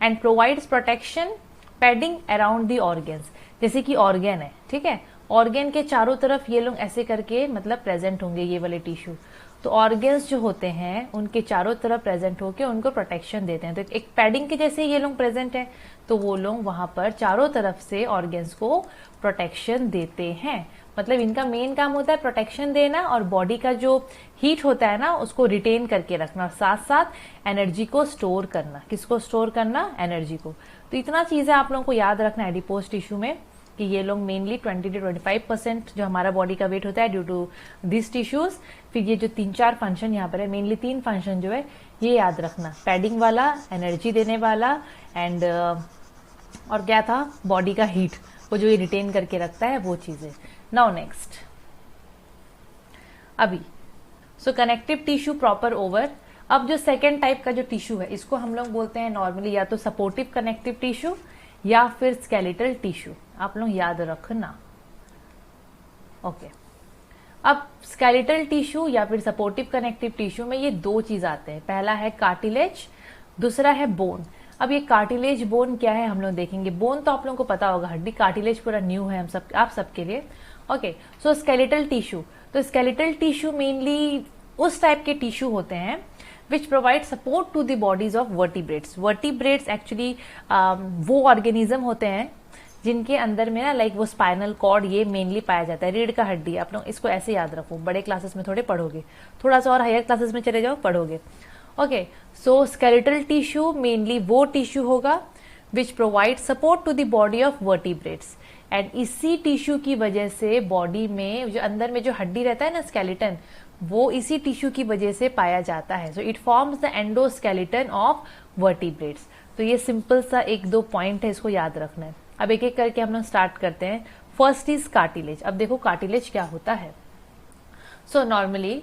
And provides protection padding around the organs, जैसे कि ऑर्गेन है, ठीक है, ऑर्गेन के चारों तरफ ये लोग ऐसे करके मतलब प्रेजेंट होंगे ये वाले टिश्यू, तो ऑर्गेन्स जो होते हैं उनके चारों तरफ प्रेजेंट होके उनको प्रोटेक्शन देते हैं। तो एक पैडिंग के जैसे ये लोग प्रेजेंट है, तो वो लोग वहां पर चारों तरफ से ऑर्गेन्स को प्रोटेक्शन देते हैं। मतलब इनका मेन काम होता है प्रोटेक्शन देना और बॉडी का जो हीट होता है ना उसको रिटेन करके रखना, और साथ साथ एनर्जी को स्टोर करना। किसको स्टोर करना? एनर्जी को। तो इतना चीजें आप लोगों को याद रखना एडिपोज टिश्यू में, कि ये लोग मेनली 20 to 25% जो हमारा बॉडी का वेट होता है ड्यू टू दिस टिश्यूज। फिर ये जो 3-4 फंक्शन यहाँ पर है, मेनली 3 फंक्शन जो है ये याद रखना, पैडिंग वाला, एनर्जी देने वाला, एंड और क्या था, बॉडी का हीट, वो जो ये रिटेन करके रखता है वो चीजें। नाउ नेक्स्ट, अभी सो कनेक्टिव टिश्यू प्रॉपर ओवर। अब जो सेकेंड टाइप का जो टिश्यू है इसको हम लोग बोलते हैं नॉर्मली या तो सपोर्टिव कनेक्टिव टिश्यू या फिर स्केलेटल टिश्यू, आप लोग याद रखना, ओके। अब स्केलेटल टिश्यू या फिर सपोर्टिव कनेक्टिव टिश्यू में ये 2 चीज आते हैं, पहला है कार्टिलेज, दूसरा है बोन। अब ये कार्टिलेज बोन क्या है हम लोग देखेंगे। बोन तो आप लोगों को पता होगा, हड्डी, कार्टिलेज पूरा न्यू है आप सबके लिए, ओके। सो स्केलेटल टिश्यू, तो स्केलेटल टिश्यू मेनली उस टाइप के टिश्यू होते हैं which provide support to the bodies of vertebrates. Vertebrates actually वो ऑर्गेनिज्म होते हैं जिनके अंदर में ना लाइक वो स्पाइनल कॉर्ड ये मेनली पाया जाता है, रीढ़ का हड्डी। आप लोग इसको ऐसे याद रखो, बड़े क्लासेस में थोड़े पढ़ोगे, थोड़ा सा और हायर क्लासेस में चले जाओ पढ़ोगे, okay. So skeletal tissue mainly वो टिश्यू होगा which provide support to the body of vertebrates. And इसी टिश्यू की वजह से बॉडी में जो अंदर में जो हड्डी रहता है ना स्केलेटन, वो इसी टिश्यू की वजह से पाया जाता है। So it forms the endoskeleton of vertebrates. तो ये सिंपल सा 1-2 पॉइंट है, इसको याद रखना है। अब एक एक करके हम लोग स्टार्ट करते हैं। First is cartilage. अब देखो कार्टिलेज क्या होता है। सो नॉर्मली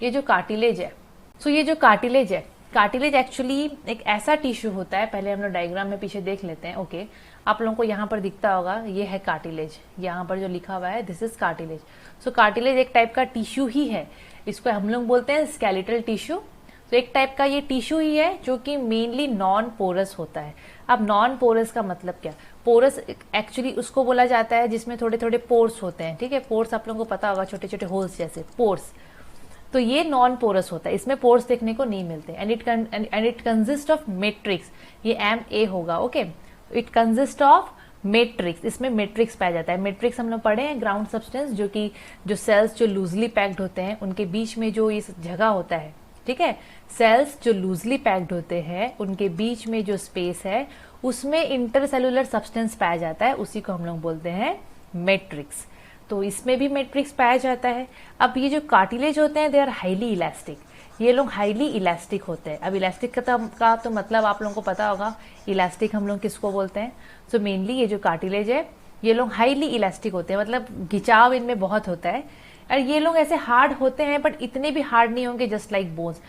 ये जो कार्टिलेज है, ये जो कार्टिलेज है, कार्टिलेज एक्चुअली एक ऐसा टिश्यू होता है, पहले हम लोग डायग्राम में पीछे देख लेते हैं, ओके। आप लोगों को यहाँ पर दिखता होगा, ये है कार्टिलेज, यहाँ पर जो लिखा हुआ है this is cartilage. So cartilage एक टाइप का टिश्यू ही है, इसको हम लोग बोलते हैं स्केलेटल टिश्यू। तो एक टाइप का ये टिश्यू ही है जो कि मेनली नॉन पोरस होता है। अब नॉन पोरस का मतलब क्या? पोरस एक्चुअली उसको बोला जाता है जिसमें थोड़े थोड़े पोर्स होते हैं, ठीक है। पोर्स आप लोगों को पता होगा, छोटे छोटे होल्स जैसे पोर्स। तो ये नॉन पोरस होता है, इसमें पोर्स देखने को नहीं मिलते। And it consist of matrix, ये MA होगा, okay. It consist of matrix, इसमें मैट्रिक्स पाया जाता है। मैट्रिक्स हम लोग पढ़े हैं, ग्राउंड सब्सटेंस, जो कि जो सेल्स जो लूजली पैक्ड होते हैं उनके बीच में जो इस जगह होता है, ठीक है। सेल्स जो लूजली पैक्ड होते हैं उनके बीच में जो स्पेस है उसमें इंटरसेलुलर सब्सटेंस पाया जाता है, उसी को हम लोग बोलते हैं मैट्रिक्स। तो इसमें भी मैट्रिक्स पाया जाता है। अब ये जो कार्टिलेज होते हैं दे आर हाईली इलास्टिक, ये लोग हाईली इलास्टिक होते हैं। अब इलास्टिक का तो मतलब आप लोगों को पता होगा, इलास्टिक हम लोग किसको बोलते हैं। सो मेनली ये जो कार्टिलेज है ये लोग हाईली इलास्टिक होते हैं, मतलब खिंचाव इनमें बहुत होता है। और ये लोग ऐसे हार्ड होते हैं बट इतने भी हार्ड नहीं होंगे, जस्ट लाइक बोन्स।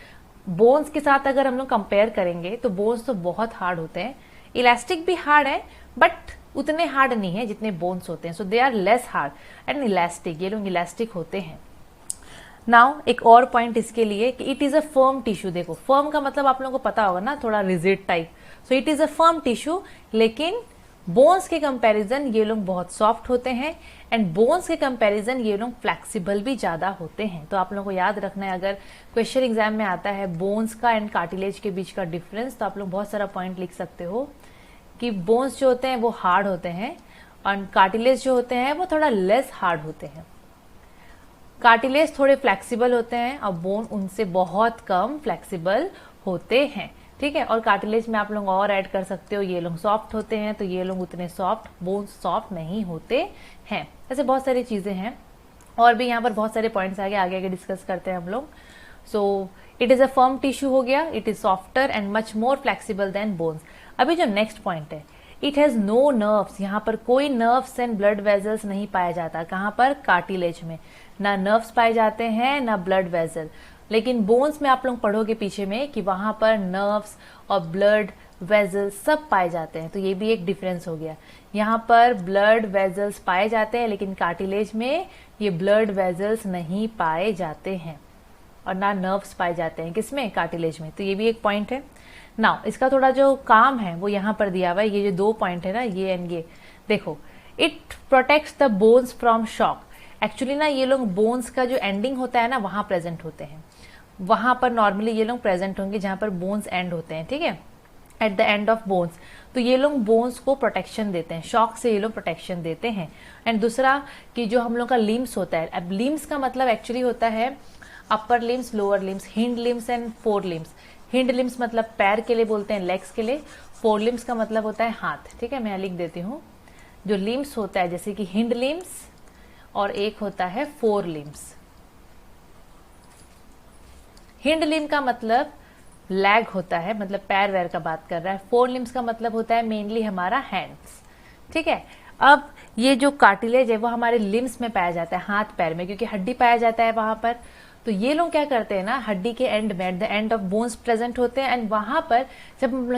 बोन्स के साथ अगर हम लोग कंपेयर करेंगे तो बोन्स तो बहुत हार्ड होते हैं, इलास्टिक भी हार्ड है बट उतने हार्ड नहीं है जितने बोन्स होते हैं। So they are less hard and elastic, ये लोग इलास्टिक होते हैं। नाउ एक और पॉइंट इसके लिए कि it is a firm tissue. देखो फर्म का मतलब आप लोगों को पता होगा ना, थोड़ा rigid type. So it is a firm tissue, लेकिन बोन्स के कंपैरिजन ये लोग बहुत सॉफ्ट होते हैं एंड बोन्स के कंपैरिजन ये लोग फ्लेक्सिबल भी ज्यादा होते हैं। तो आप लोगों को याद रखना है, अगर क्वेश्चन एग्जाम में आता है बोन्स का एंड कार्टिलेज के बीच का डिफरेंस, तो आप लोग बहुत सारा पॉइंट लिख सकते हो कि बोन्स जो होते हैं वो हार्ड होते हैं और कार्टिलेज जो होते हैं वो थोड़ा लेस हार्ड होते हैं। कार्टिलेज थोड़े फ्लेक्सिबल होते हैं और बोन उनसे बहुत कम फ्लेक्सिबल होते हैं, ठीक है। और कार्टिलेज में आप लोग और ऐड कर सकते हो, ये लोग सॉफ्ट होते हैं तो ये लोग उतने सॉफ्ट, बोन्स सॉफ्ट नहीं होते हैं। ऐसे बहुत सारी चीजें हैं और भी यहाँ पर बहुत सारे पॉइंट्स आगे आगे डिस्कस करते हैं हम लोग। So it is a firm tissue हो गया, it is softer and much more flexible than bones. अभी जो नेक्स्ट पॉइंट है, इट हैज नो नर्व्स, यहाँ पर कोई नर्व्स एंड ब्लड वेजल्स नहीं पाया जाता। कहाँ पर? कार्टिलेज में ना नर्व्स पाए जाते हैं ना ब्लड वेजल। लेकिन बोन्स में आप लोग पढ़ोगे पीछे में कि वहां पर नर्व्स और ब्लड वेजल्स सब पाए जाते हैं, तो ये भी एक डिफरेंस हो गया। यहाँ पर ब्लड वेजल्स पाए जाते हैं लेकिन कार्टिलेज में ये ब्लड वेजल्स नहीं पाए जाते हैं और ना नर्व्स पाए जाते हैं। किसमें? कार्टिलेज में। तो ये भी एक पॉइंट है। नाउ इसका थोड़ा जो काम है वो यहाँ पर दिया हुआ है, ये जो 2 पॉइंट है ना, ये एंड ये देखो, it protects the bones from shock. Actually ना ये लोग बोन्स का जो एंडिंग होता है ना वहां प्रेजेंट होते हैं, वहां पर नॉर्मली ये लोग प्रेजेंट होंगे जहां पर बोन्स एंड होते हैं, ठीक है, at the end of bones. तो ये लोग बोन्स को प्रोटेक्शन देते हैं, शॉक से ये लोग प्रोटेक्शन देते हैं। एंड दूसरा कि जो हम लोग का लिम्स होता है, अब लिम्स का मतलब एक्चुअली होता है upper limbs, lower limbs, hind limbs and four limbs. Hind limbs मतलब पैर के लिए बोलते हैं, लेग्स के लिए। फोर लिम्स का मतलब होता है हाथ, ठीक है, मैं लिख देती हूँ। जो लिम्स होता है जैसे कि हिंड लिम्स और एक होता है फोर लिम्स। हिंड लिम का मतलब लैग होता है, मतलब पैर वैर का बात कर रहा है। फोर लिम्स का मतलब होता है मेनली हमारा हैंड्स, ठीक है। अब ये जो कार्टिलेज है वो हमारे लिम्स में पाया जाता है, हाथ पैर में, क्योंकि हड्डी पाया जाता है वहां पर। तो ये लोग क्या करते हैं ना, हड्डी के एंड में, at the end of bones present होते हैं। एंड वहां पर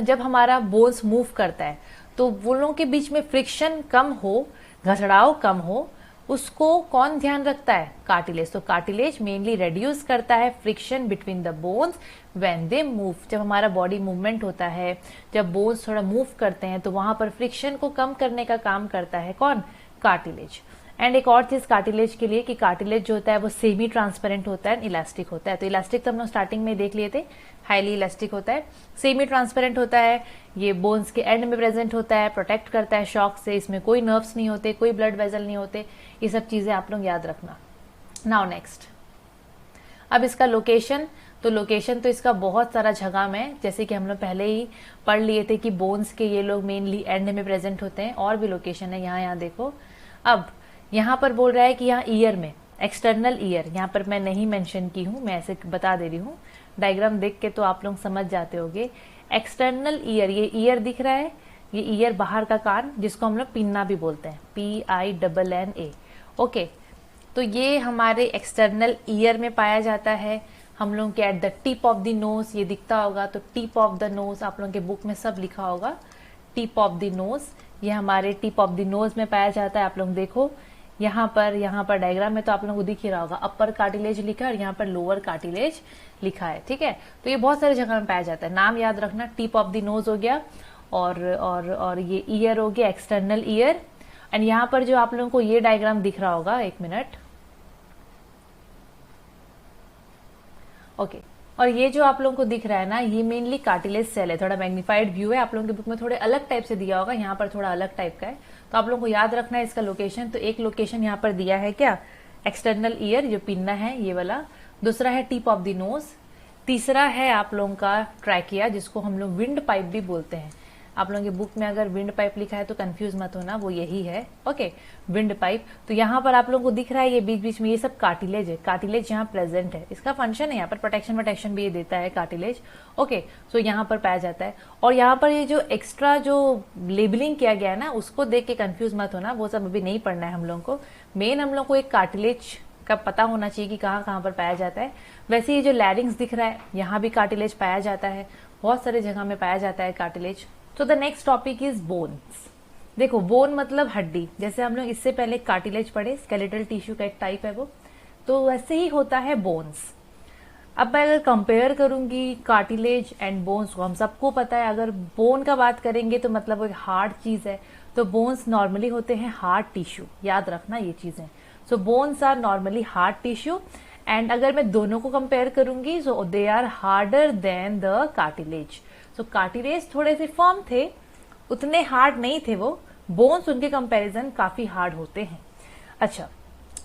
जब हमारा बोन्स मूव करता है तो वो लोगों के बीच में फ्रिक्शन कम हो, घसड़ाव कम हो, उसको कौन ध्यान रखता है? कार्टिलेज। तो कार्टिलेज मेनली रेड्यूस करता है friction between the bones when they move. जब हमारा बॉडी मूवमेंट होता है, जब बोन्स थोड़ा मूव करते हैं तो वहां पर फ्रिक्शन को कम करने का काम करता है कौन? कार्टिलेज। एंड एक और चीज कार्टिलेज के लिए कि कार्टिलेज जो होता है वो सेमी ट्रांसपेरेंट होता है, इलास्टिक होता है। तो इलास्टिक तो हम लोग स्टार्टिंग में देख लिए थे, हाईली इलास्टिक होता है, सेमी ट्रांसपेरेंट होता है, ये बोन्स के एंड में प्रेजेंट होता है, प्रोटेक्ट करता है शॉक से, इसमें कोई नर्व्स नहीं होते, कोई ब्लड वेजल नहीं होते। ये सब चीजें आप लोग याद रखना। नाउ नेक्स्ट, अब इसका लोकेशन, तो लोकेशन तो इसका बहुत सारा जगह में, जैसे कि हम लोग पहले ही पढ़ लिए थे कि बोन्स के ये लोग मेनली एंड में प्रेजेंट होते हैं, और भी लोकेशन है यहाँ देखो। अब यहाँ पर बोल रहा है कि यहाँ ईयर में, एक्सटर्नल ईयर, यहाँ पर मैं नहीं मेंशन की हूँ, मैं ऐसे बता दे रही हूँ, डायग्राम देख के तो आप लोग समझ जाते होगे। एक्सटर्नल ईयर, ये ईयर दिख रहा है, ये ईयर बाहर का कान, जिसको हम लोग पिन्ना भी बोलते हैं, PINNA। ओके, तो ये हमारे एक्सटर्नल ईयर में पाया जाता है। हम लोग के at the tip of the nose, ये दिखता होगा, तो टिप ऑफ द नोज आप लोगों के बुक में सब लिखा होगा, टिप ऑफ द नोज, ये हमारे टिप ऑफ द नोज में पाया जाता है। आप लोग देखो यहाँ पर डायग्राम में तो आप लोगों को दिख ही रहा होगा, अपर कार्टिलेज लिखा है और यहाँ पर लोअर कार्टिलेज लिखा है, ठीक है। तो ये बहुत सारी जगह में पाया जाता है, नाम याद रखना। टिप ऑफ द नोज हो गया और ये ईयर हो गया, एक्सटर्नल ईयर। एंड यहाँ पर जो आप लोगों को ये डायग्राम दिख रहा होगा, एक मिनट, ओके, और ये जो आप लोगों को दिख रहा है ना, ये मेनली कार्टिलेज सेल है, थोड़ा मैग्निफाइड व्यू है, आप लोगों के बुक में थोड़े अलग टाइप से दिया होगा, यहाँ पर थोड़ा अलग टाइप का है, तो आप लोगों को याद रखना है इसका लोकेशन। तो एक लोकेशन यहाँ पर दिया है क्या, एक्सटर्नल ईयर जो पिन्ना है ये वाला, दूसरा है टिप ऑफ द नोज, तीसरा है आप लोगों का ट्रैकिया, जिसको हम लोग विंड पाइप भी बोलते हैं। आप लोगों के बुक में अगर विंड पाइप लिखा है तो कंफ्यूज मत होना, वो यही है, ओके, विंड पाइप। तो यहाँ पर आप लोगों को दिख रहा है ये बीच बीच में ये सब कार्टिलेज है, कार्टिलेज यहाँ प्रेजेंट है, इसका फंक्शन है यहाँ पर प्रोटेक्शन भी ये देता है कार्टिलेज, ओके। सो यहाँ पर पाया जाता है। और यहाँ पर ये जो एक्स्ट्रा जो लेबलिंग किया गया है ना, उसको देख के कंफ्यूज मत होना, वो सब अभी नहीं पढ़ना है हम लोगों को। मेन हम लोग को एक कार्टिलेज का पता होना चाहिए कि कहाँ कहाँ पर पाया जाता है। वैसे ये जो लैरिंग्स दिख रहा है, यहाँ भी कार्टिलेज पाया जाता है, बहुत सारे जगह में पाया जाता है कार्टिलेज। तो the next topic is bones. देखो, बोन मतलब हड्डी, जैसे हम लोग इससे पहले कार्टिलेज पढ़े, स्केलेटल टिश्यू का एक टाइप है वो, तो वैसे ही होता है बोन्स। अब मैं अगर कंपेयर करूंगी कार्टिलेज एंड बोन्स को, हम सबको पता है अगर बोन का बात करेंगे तो मतलब वो एक हार्ड चीज है, तो बोन्स नॉर्मली होते हैं हार्ड टिश्यू, याद रखना ये चीजें। So bones are normally hard tissue, and अगर मैं दोनों को कंपेयर करूंगी so they are harder than the cartilage. So cartilage थोड़े से फर्म थे, उतने हार्ड नहीं थे वो, बोन्स उनके कंपैरिजन काफी हार्ड होते हैं। अच्छा,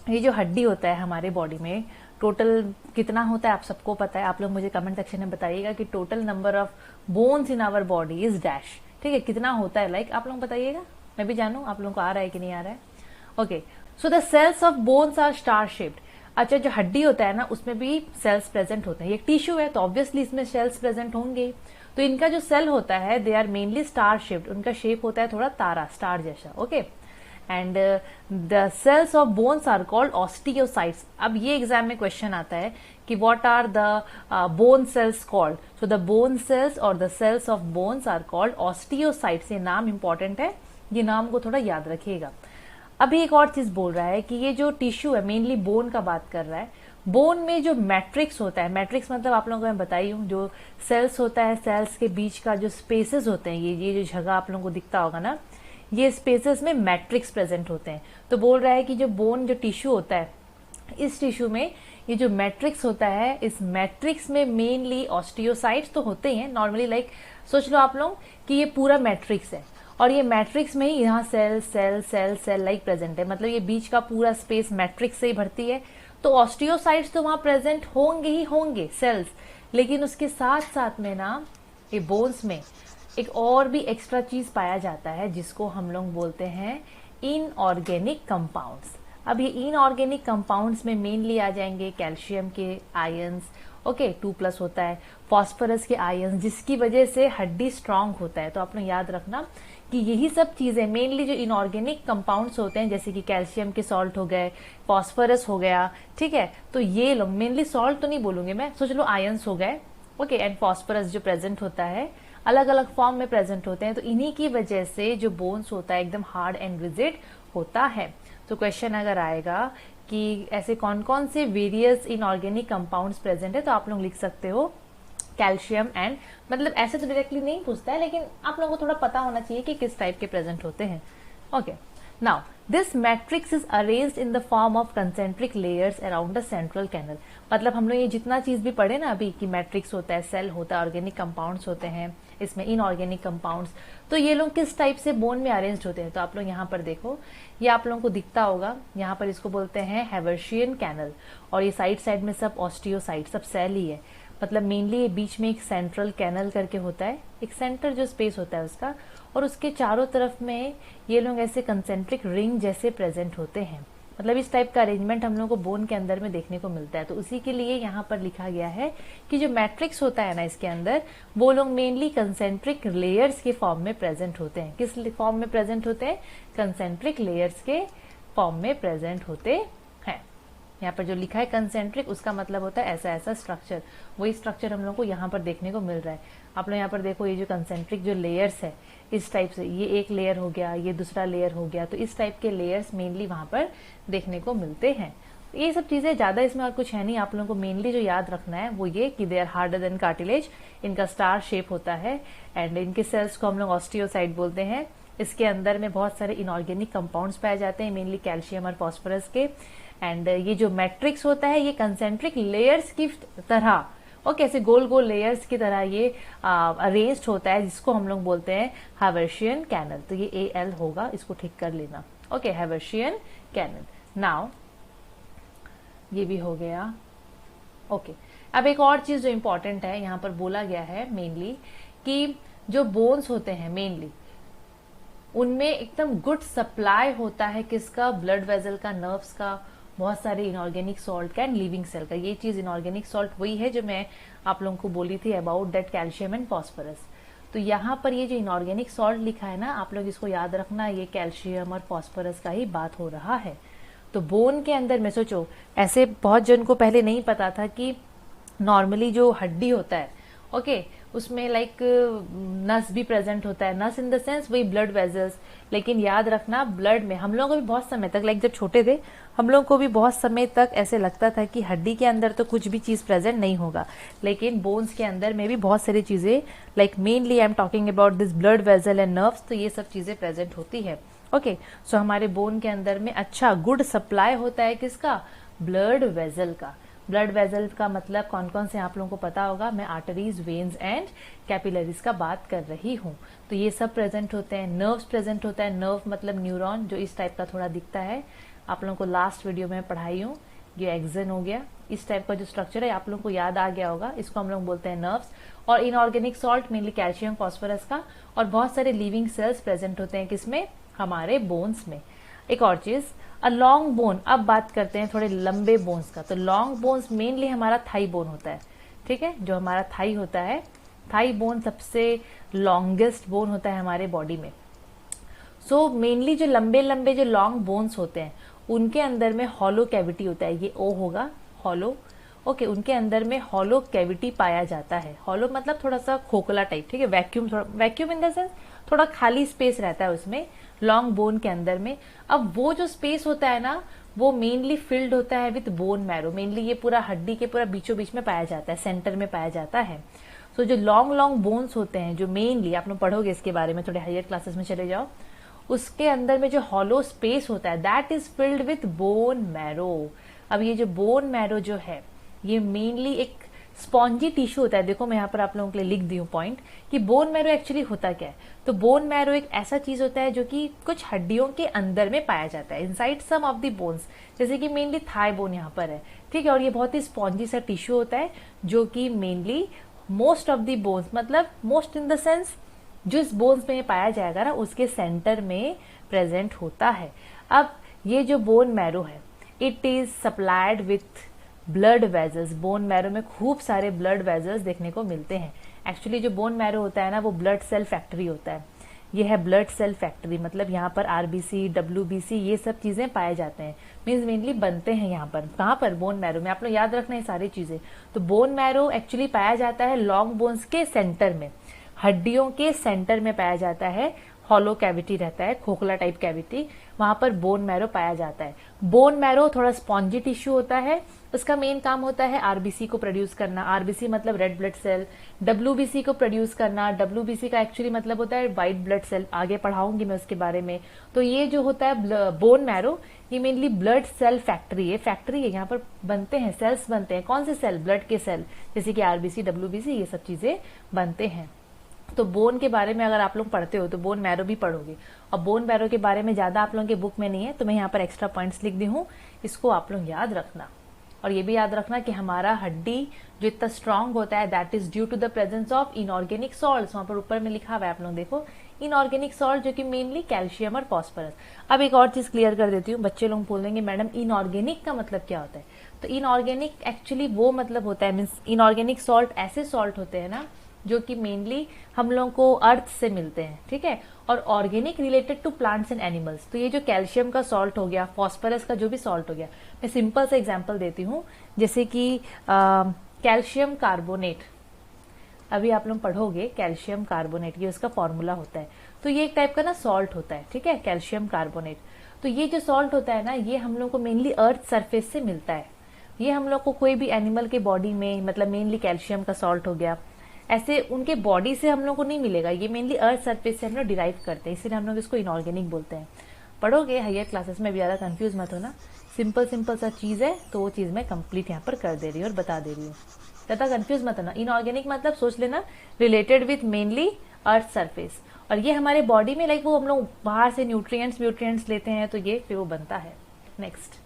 ये जो हड्डी होता है हमारे बॉडी में टोटल कितना होता है आप सबको पता है। आप लोग मुझे कमेंट सेक्शन में बताइएगा कि total number of bones in our body is dash. ठीक है, कितना होता है लाइक आप लोग बताइएगा, मैं भी जानू आप लोगों को आ रहा है कि नहीं आ रहा है। Okay, so the cells of bones are star shaped. अच्छा, जो हड्डी होता है ना उसमें भी सेल्स प्रेजेंट होते हैं। ये टिश्यू है तो ऑब्वियसली इसमें सेल्स प्रेजेंट होंगे। तो इनका जो सेल होता है they are mainly star shaped, उनका शेप होता है थोड़ा तारा स्टार जैसा। Okay, and the cells of bones are called osteocytes. अब ये एग्जाम में क्वेश्चन आता है कि what are the bone cells called. So the bone cells और the cells of bones are called osteocytes. ये नाम इंपॉर्टेंट है, ये नाम को थोड़ा याद रखिएगा। अभी एक और चीज बोल रहा है कि ये जो टिश्यू है मेनली बोन का बात कर रहा है। बोन में जो मैट्रिक्स होता है, मैट्रिक्स मतलब आप लोगों को मैं बताई हूँ, जो सेल्स होता है सेल्स के बीच का जो स्पेसेस होते हैं, ये जो जगह आप लोगों को दिखता होगा ना, ये स्पेसेस में मैट्रिक्स प्रेजेंट होते हैं। तो बोल रहा है कि जो बोन जो टिश्यू होता है इस टिश्यू में ये जो मैट्रिक्स होता है, इस मैट्रिक्स में मेनली ऑस्टियोसाइट्स तो होते ही हैं नॉर्मली। लाइक सोच लो आप लोग कि ये पूरा मैट्रिक्स है और ये मैट्रिक्स में ही यहाँ cell cell cell cell like present है, मतलब ये बीच का पूरा स्पेस मैट्रिक्स से ही भरती है। तो ऑस्टियोसाइट्स तो वहां प्रेजेंट होंगे ही होंगे सेल्स, लेकिन उसके साथ साथ में ना ये बोन्स में एक और भी एक्स्ट्रा चीज पाया जाता है जिसको हम लोग बोलते हैं इनऑर्गेनिक कंपाउंड्स। अब ये इनऑर्गेनिक कंपाउंड्स में मेनली आ जाएंगे कैल्शियम के आयंस, ओके 2+ होता है, फास्फोरस के आयंस, जिसकी वजह से हड्डी स्ट्रांग होता है। तो आप लोग याद रखना कि यही सब चीजें मेनली जो इनऑर्गेनिक कंपाउंड्स होते हैं, जैसे कि कैल्शियम के सॉल्ट हो गए, फास्फोरस हो गया, ठीक है, तो ये लोग मेनली सॉल्ट तो नहीं बोलूंगे मैं, सोच लो आयंस हो गए, ओके, एंड फास्फोरस जो प्रेजेंट होता है अलग अलग फॉर्म में प्रेजेंट होते हैं। तो इन्हीं की वजह से जो बोन्स होता है एकदम हार्ड एंड रिजिड होता है। तो क्वेश्चन अगर आएगा कि ऐसे कौन कौन से वेरियस इनऑर्गेनिक कंपाउंड्स प्रेजेंट है, तो आप लोग लिख सकते हो कैल्शियम एंड, मतलब ऐसे तो डायरेक्टली नहीं पूछता है लेकिन आप लोगों को थोड़ा पता होना चाहिए कि किस टाइप के प्रेजेंट होते हैं। Okay, now this matrix is arranged in the form of concentric layers around the central canal. मतलब हम लोग ये जितना चीज भी पढ़े ना अभी कि मैट्रिक्स होता है, सेल होता है, ऑर्गेनिक कंपाउंड्स होते हैं, इसमें इनऑर्गेनिक कंपाउंड्स, तो ये लोग किस टाइप से बोन में अरेंज्ड होते हैं। तो आप लोग यहाँ पर देखो, ये आप लोगों को दिखता होगा, यहाँ पर इसको बोलते हैं हैवर्शियन कैनल, और ये साइड साइड में सब ऑस्टियोसाइट, सब सेल ही है। मतलब मेनली ये बीच में एक सेंट्रल कैनल करके होता है, एक सेंटर जो स्पेस होता है उसका, और उसके चारों तरफ में ये लोग ऐसे कंसेंट्रिक रिंग जैसे प्रेजेंट होते हैं। मतलब इस टाइप का अरेंजमेंट हम लोग को बोन के अंदर में देखने को मिलता है। तो उसी के लिए यहाँ पर लिखा गया है कि जो मैट्रिक्स होता है ना इसके अंदर, वो लोग मेनली कंसेंट्रिक लेयर्स के फॉर्म में प्रेजेंट होते हैं। किस फॉर्म में प्रेजेंट होते हैं? कंसेंट्रिक लेयर्स के फॉर्म में प्रेजेंट होते हैं। यहाँ पर जो लिखा है कंसेंट्रिक, उसका मतलब होता है ऐसा ऐसा स्ट्रक्चर, वही स्ट्रक्चर हम लोग को यहाँ पर देखने को मिल रहा है। आप लोग यहाँ पर देखो, ये जो कंसेंट्रिक जो लेयर्स है इस टाइप से, ये एक लेयर हो गया, ये दूसरा लेयर हो गया, तो इस टाइप के लेयर्स मेनली वहां पर देखने को मिलते हैं। ये सब चीजें ज्यादा इसमें और कुछ है नहीं, आप लोगों को मेनली जो याद रखना है वो ये कि they are harder than cartilage, इनका स्टार शेप होता है, एंड इनके सेल्स को हम लोग ऑस्टियोसाइट बोलते हैं। इसके अंदर में बहुत सारे इनऑर्गेनिक कंपाउंड्स पाए जाते हैं, मेनली कैल्शियम और फास्फोरस के। एंड ये जो मैट्रिक्स होता है ये कंसेंट्रिक लेयर्स की तरह, और कैसे गोल गोल लेयर्स की तरह ये अरेंज्ड होता है, जिसको हम लोग बोलते हैं हैवर्शियन कैनल। तो ये AL होगा, इसको ठीक कर लेना। Okay, Haversian canal. नाउ ये भी हो गया। ओके, अब एक और चीज जो इंपॉर्टेंट है यहाँ पर बोला गया है मेनली कि जो बोन्स होते हैं मेनली उनमें एकदम गुड सप्लाई होता है किसका? ब्लड वेजल का, नर्व्स का, बहुत सारे इनऑर्गेनिक सॉल्ट का एंड लिविंग सेल का। ये चीज इनऑर्गेनिक सॉल्ट वही है जो मैं आप लोगों को बोली थी about that calcium and phosphorus. तो यहाँ पर ये जो इनऑर्गेनिक सॉल्ट लिखा है ना, आप लोग इसको याद रखना, ये कैल्शियम और फास्फोरस का ही बात हो रहा है। तो बोन के अंदर में सोचो, ऐसे बहुत जन को पहले नहीं पता था कि नॉर्मली जो हड्डी होता है, ओके, उसमें लाइक नस भी प्रेजेंट होता है। नस इन द सेंस वही ब्लड वेजल्स, लेकिन याद रखना ब्लड में हम लोगों को भी बहुत समय तक, लाइक जब छोटे थे हम लोगों को भी बहुत समय तक ऐसे लगता था कि हड्डी के अंदर तो कुछ भी चीज प्रेजेंट नहीं होगा, लेकिन बोन्स के अंदर में भी बहुत सारी चीजें, like mainly I am talking about this blood vessel and nerves, तो ये सब चीजें प्रेजेंट होती है। ओके, सो हमारे बोन के अंदर में अच्छा गुड सप्लाई होता है किसका? ब्लड वेजल का। ब्लड वेजल का मतलब कौन कौन से आप लोगों को पता होगा, मैं आर्टरीज, वेन्स एंड कैपिलरीज का बात कर रही हूँ। तो ये सब प्रेजेंट होते हैं। नर्व्स प्रेजेंट होता है, नर्व मतलब न्यूरॉन जो इस टाइप का थोड़ा दिखता है, आप लोगों को लास्ट वीडियो में पढ़ाई हूँ। ये एक्सन हो गया, इस टाइप का जो स्ट्रक्चर है आप लोगों को याद आ गया होगा, इसको हम लोग बोलते हैं नर्व्स। और inorganic salt mainly calcium, phosphorus का, और बहुत सारे लिविंग सेल्स प्रेजेंट होते हैं किसमें, हमारे बोन्स में। एक और चीज, अ लॉन्ग बोन, अब बात करते हैं थोड़े लंबे बोन्स का। तो लॉन्ग बोन्स मेनली हमारा थाई बोन होता है, ठीक है, जो हमारा थाई होता है, थाई बोन सबसे लॉन्गेस्ट बोन होता है हमारे बॉडी में। सो मेनली जो लंबे लंबे जो लॉन्ग बोन्स होते हैं उनके अंदर में हॉलो कैविटी होता है, ये ओ होगा हॉलो, ओके, उनके अंदर में हॉलो कैविटी पाया जाता है। हॉलो मतलब थोड़ा सा खोखला टाइप, ठीक है, वैक्यूम, थोड़ा वैक्यूम इन द सेंस थोड़ा खाली स्पेस रहता है उसमें लॉन्ग बोन के अंदर में। अब वो जो स्पेस होता है ना वो मेनली फिल्ड होता है विथ बोन मैरो, मेनली ये पूरा हड्डी के पूरा बीचों बीच में पाया जाता है, सेंटर में पाया जाता है। सो जो लॉन्ग लॉन्ग बोन्स होते हैं जो मेनली आप लोग पढ़ोगे इसके बारे में, थोड़े हायर क्लासेस में चले जाओ, उसके अंदर में जो हॉलो स्पेस होता है that is filled with bone marrow. अब ये जो बोन मैरो जो है ये मेनली एक स्पॉन्जी टिश्यू होता है। देखो मैं यहाँ पर आप लोगों के लिए लिख दी हूँ पॉइंट कि बोन मैरो एक्चुअली होता क्या है। तो बोन मैरो एक ऐसा चीज होता है जो कि कुछ हड्डियों के अंदर में पाया जाता है, inside some of the bones, जैसे कि मेनली थाई बोन यहाँ पर है, ठीक है। और ये बहुत ही स्पॉन्जी सा टिश्यू होता है जो कि mainly most of the bones, मतलब मोस्ट इन द सेंस जिस बोन्स में पाया जाएगा ना उसके सेंटर में प्रेजेंट होता है। अब ये जो बोन मैरो है it is supplied with blood vessels. Bone marrow में खूब सारे ब्लड वेजल्स देखने को मिलते हैं। एक्चुअली जो बोन मैरो होता है ना वो ब्लड सेल फैक्ट्री होता है, ये है ब्लड सेल फैक्ट्री, मतलब यहाँ पर आरबीसी, डब्ल्यूबीसी ये सब चीजें पाए जाते हैं, मीन्स मेनली बनते हैं यहाँ पर। कहाँ पर, बोन मैरो में। आप लोग याद रखना ये सारी चीजें। तो बोन मैरो एक्चुअली पाया जाता है लॉन्ग बोन्स के सेंटर में, हड्डियों के सेंटर में पाया जाता है, हॉलो कैविटी रहता है, खोखला टाइप कैविटी, वहां पर बोन मैरो पाया जाता है। बोन मैरो थोड़ा स्पॉन्जी टिश्यू होता है, उसका मेन काम होता है आरबीसी को प्रोड्यूस करना, आरबीसी मतलब रेड ब्लड सेल, डब्ल्यूबीसी को प्रोड्यूस करना, डब्ल्यूबीसी का एक्चुअली मतलब होता है व्हाइट ब्लड सेल, आगे पढ़ाऊंगी मैं उसके बारे में। तो ये जो होता है बोन मैरो ये मेनली ब्लड सेल फैक्ट्री है, फैक्ट्री है, यहाँ पर बनते हैं सेल्स, बनते हैं कौन से सेल, ब्लड के सेल, जैसे कि आरबीसी, डब्ल्यूबीसी ये सब चीजें बनते हैं। तो बोन के बारे में अगर आप लोग पढ़ते हो तो बोन मैरो भी पढ़ोगे, और बोन मैरो के बारे में ज्यादा आप लोगों के बुक में नहीं है तो मैं यहाँ पर एक्स्ट्रा पॉइंट्स लिख दी हूँ, इसको आप लोग याद रखना। और ये भी याद रखना कि हमारा हड्डी जो इतना स्ट्रांग होता है that is due to the presence of inorganic salts, वहां पर ऊपर में लिखा हुआ है, आप लोग देखो इनऑर्गेनिक सॉल्ट जो कि मेनली कैल्शियम और फॉस्फोरस। अब एक और चीज क्लियर कर देती हूँ, बच्चे लोग बोलेंगे मैडम इनऑर्गेनिक का मतलब क्या होता है। तो इनऑर्गेनिक एक्चुअली वो मतलब होता है, मीन्स इनऑर्गेनिक सॉल्ट ऐसे सॉल्ट होते हैं ना जो कि मेनली हम लोगों को अर्थ से मिलते हैं, ठीक है, और organic related to plants and animals. तो ये जो कैल्शियम का सॉल्ट हो गया, फॉस्फोरस का जो भी सॉल्ट हो गया, मैं सिंपल सा एग्जांपल देती हूँ, जैसे कि कैल्शियम कार्बोनेट, अभी आप लोग पढ़ोगे कैल्शियम कार्बोनेट, ये उसका फॉर्मूला होता है। तो ये एक टाइप का ना सॉल्ट होता है, ठीक है, कैल्शियम कार्बोनेट। तो ये जो सॉल्ट होता है ना ये हम लोग को मेनली अर्थ सरफेस से मिलता है। ये हम लोग को कोई भी एनिमल के बॉडी में, मतलब मेनली कैल्शियम का सॉल्ट हो गया, ऐसे उनके बॉडी से हम लोग को नहीं मिलेगा, ये मेनली अर्थ सरफेस से हम लोग डिराइव करते हैं, इसीलिए हम लोग इसको इनऑर्गेनिक बोलते हैं। पढ़ोगे हायर क्लासेस में भी, ज्यादा कंफ्यूज मत होना, सिंपल सिंपल सा चीज है तो वो चीज मैं कंप्लीट यहाँ पर कर दे रही हूँ और बता दे रही हूँ, ज्यादा कंफ्यूज मत होना। इनऑर्गेनिक मतलब सोच लेना related with mainly earth surface, और ये हमारे बॉडी में लाइक वो हम लोग बाहर से न्यूट्रिएंट्स लेते हैं तो ये फिर वो बनता है। नेक्स्ट,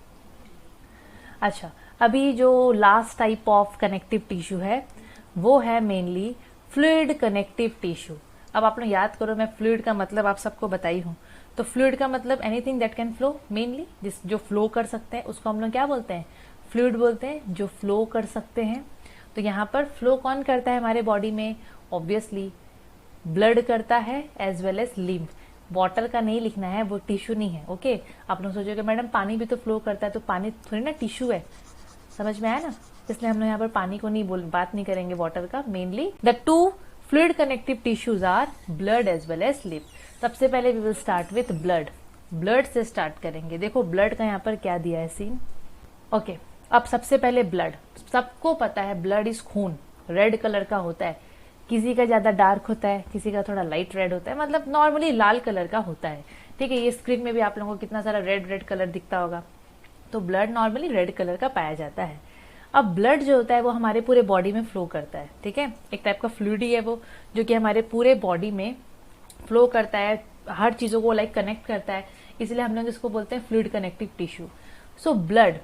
अच्छा अभी जो last type of connective tissue है वो है मेनली फ्लूइड कनेक्टिव टिश्यू। अब आप लोग याद करो, मैं फ्लूइड का मतलब आप सबको बताई हूँ। तो फ्लूइड का मतलब anything that can flow, mainly जो फ्लो कर सकते हैं उसको हम लोग क्या बोलते हैं, फ्लूइड बोलते हैं, जो फ्लो कर सकते हैं। तो यहाँ पर फ्लो कौन करता है हमारे बॉडी में, ऑब्वियसली ब्लड करता है as well as lymph. Water का नहीं लिखना है, वो टिश्यू नहीं है, ओके। आप लोग सोचोगे मैडम पानी भी तो फ्लो करता है, तो पानी थोड़ी ना टिश्यू है, समझ में आया ना, इसलिए हम लोग यहाँ पर पानी को नहीं बात नहीं करेंगे वाटर का। Mainly the two fluid connective tissues are blood as well as lymph. सबसे पहले we will start with blood, blood से स्टार्ट करेंगे। देखो ब्लड का यहाँ पर क्या दिया है सीन, ओके। अब सबसे पहले ब्लड, सबको पता है ब्लड इज खून, रेड कलर का होता है, किसी का ज्यादा डार्क होता है, किसी का थोड़ा लाइट रेड होता है, मतलब नॉर्मली लाल कलर का होता है, ठीक है। ये स्क्रीन में भी आप लोगों को कितना सारा रेड कलर दिखता होगा। तो ब्लड नॉर्मली रेड कलर का पाया जाता है। अब ब्लड जो होता है वो हमारे पूरे बॉडी में फ्लो करता है, ठीक है, एक टाइप का फ्लूइड ही है वो, जो कि हमारे पूरे बॉडी में फ्लो करता है, हर चीजों को लाइक कनेक्ट करता है। इसलिए हम लोग इसको बोलते हैं fluid connective tissue. So blood,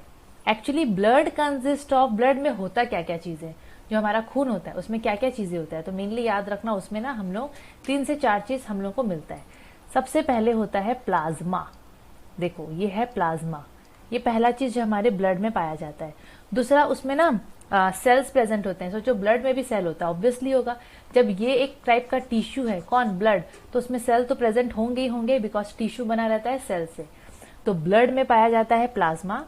actually blood consist of, blood में होता क्या क्या चीजें, जो हमारा खून होता है उसमें क्या क्या चीजें होता है, तो मेनली याद रखना उसमें ना हम लोग 3 से 4 चीज हम लोग को मिलता है। सबसे पहले होता है प्लाज्मा, देखो ये है प्लाज्मा, ये पहला चीज जो हमारे ब्लड में पाया जाता है। दूसरा उसमें ना सेल्स प्रेजेंट होते हैं। सोचो ब्लड में भी सेल होता है, ऑब्वियसली होगा, जब ये एक टाइप का टिश्यू है, कौन, ब्लड, तो उसमें सेल तो प्रेजेंट होंगे ही होंगे, बिकॉज टिश्यू बना रहता है सेल से। तो ब्लड में पाया जाता है प्लाज्मा।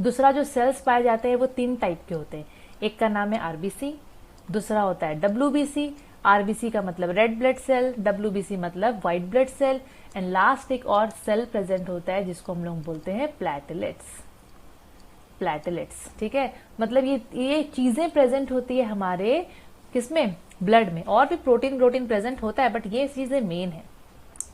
दूसरा जो सेल्स पाए जाते हैं वो 3 टाइप के होते हैं, एक का नाम है आरबीसी, दूसरा होता है डब्ल्यूबीसी, आरबीसी का मतलब रेड ब्लड सेल, डब्ल्यूबीसी मतलब white blood cell, and last एक और सेल प्रेजेंट होता है जिसको हम लोग बोलते हैं प्लेटलेट्स। प्लेटलेट्स, ठीक है, मतलब ये चीजें प्रेजेंट होती है हमारे किसमें, ब्लड में। और भी प्रोटीन प्रेजेंट होता है, बट ये चीजें मेन है।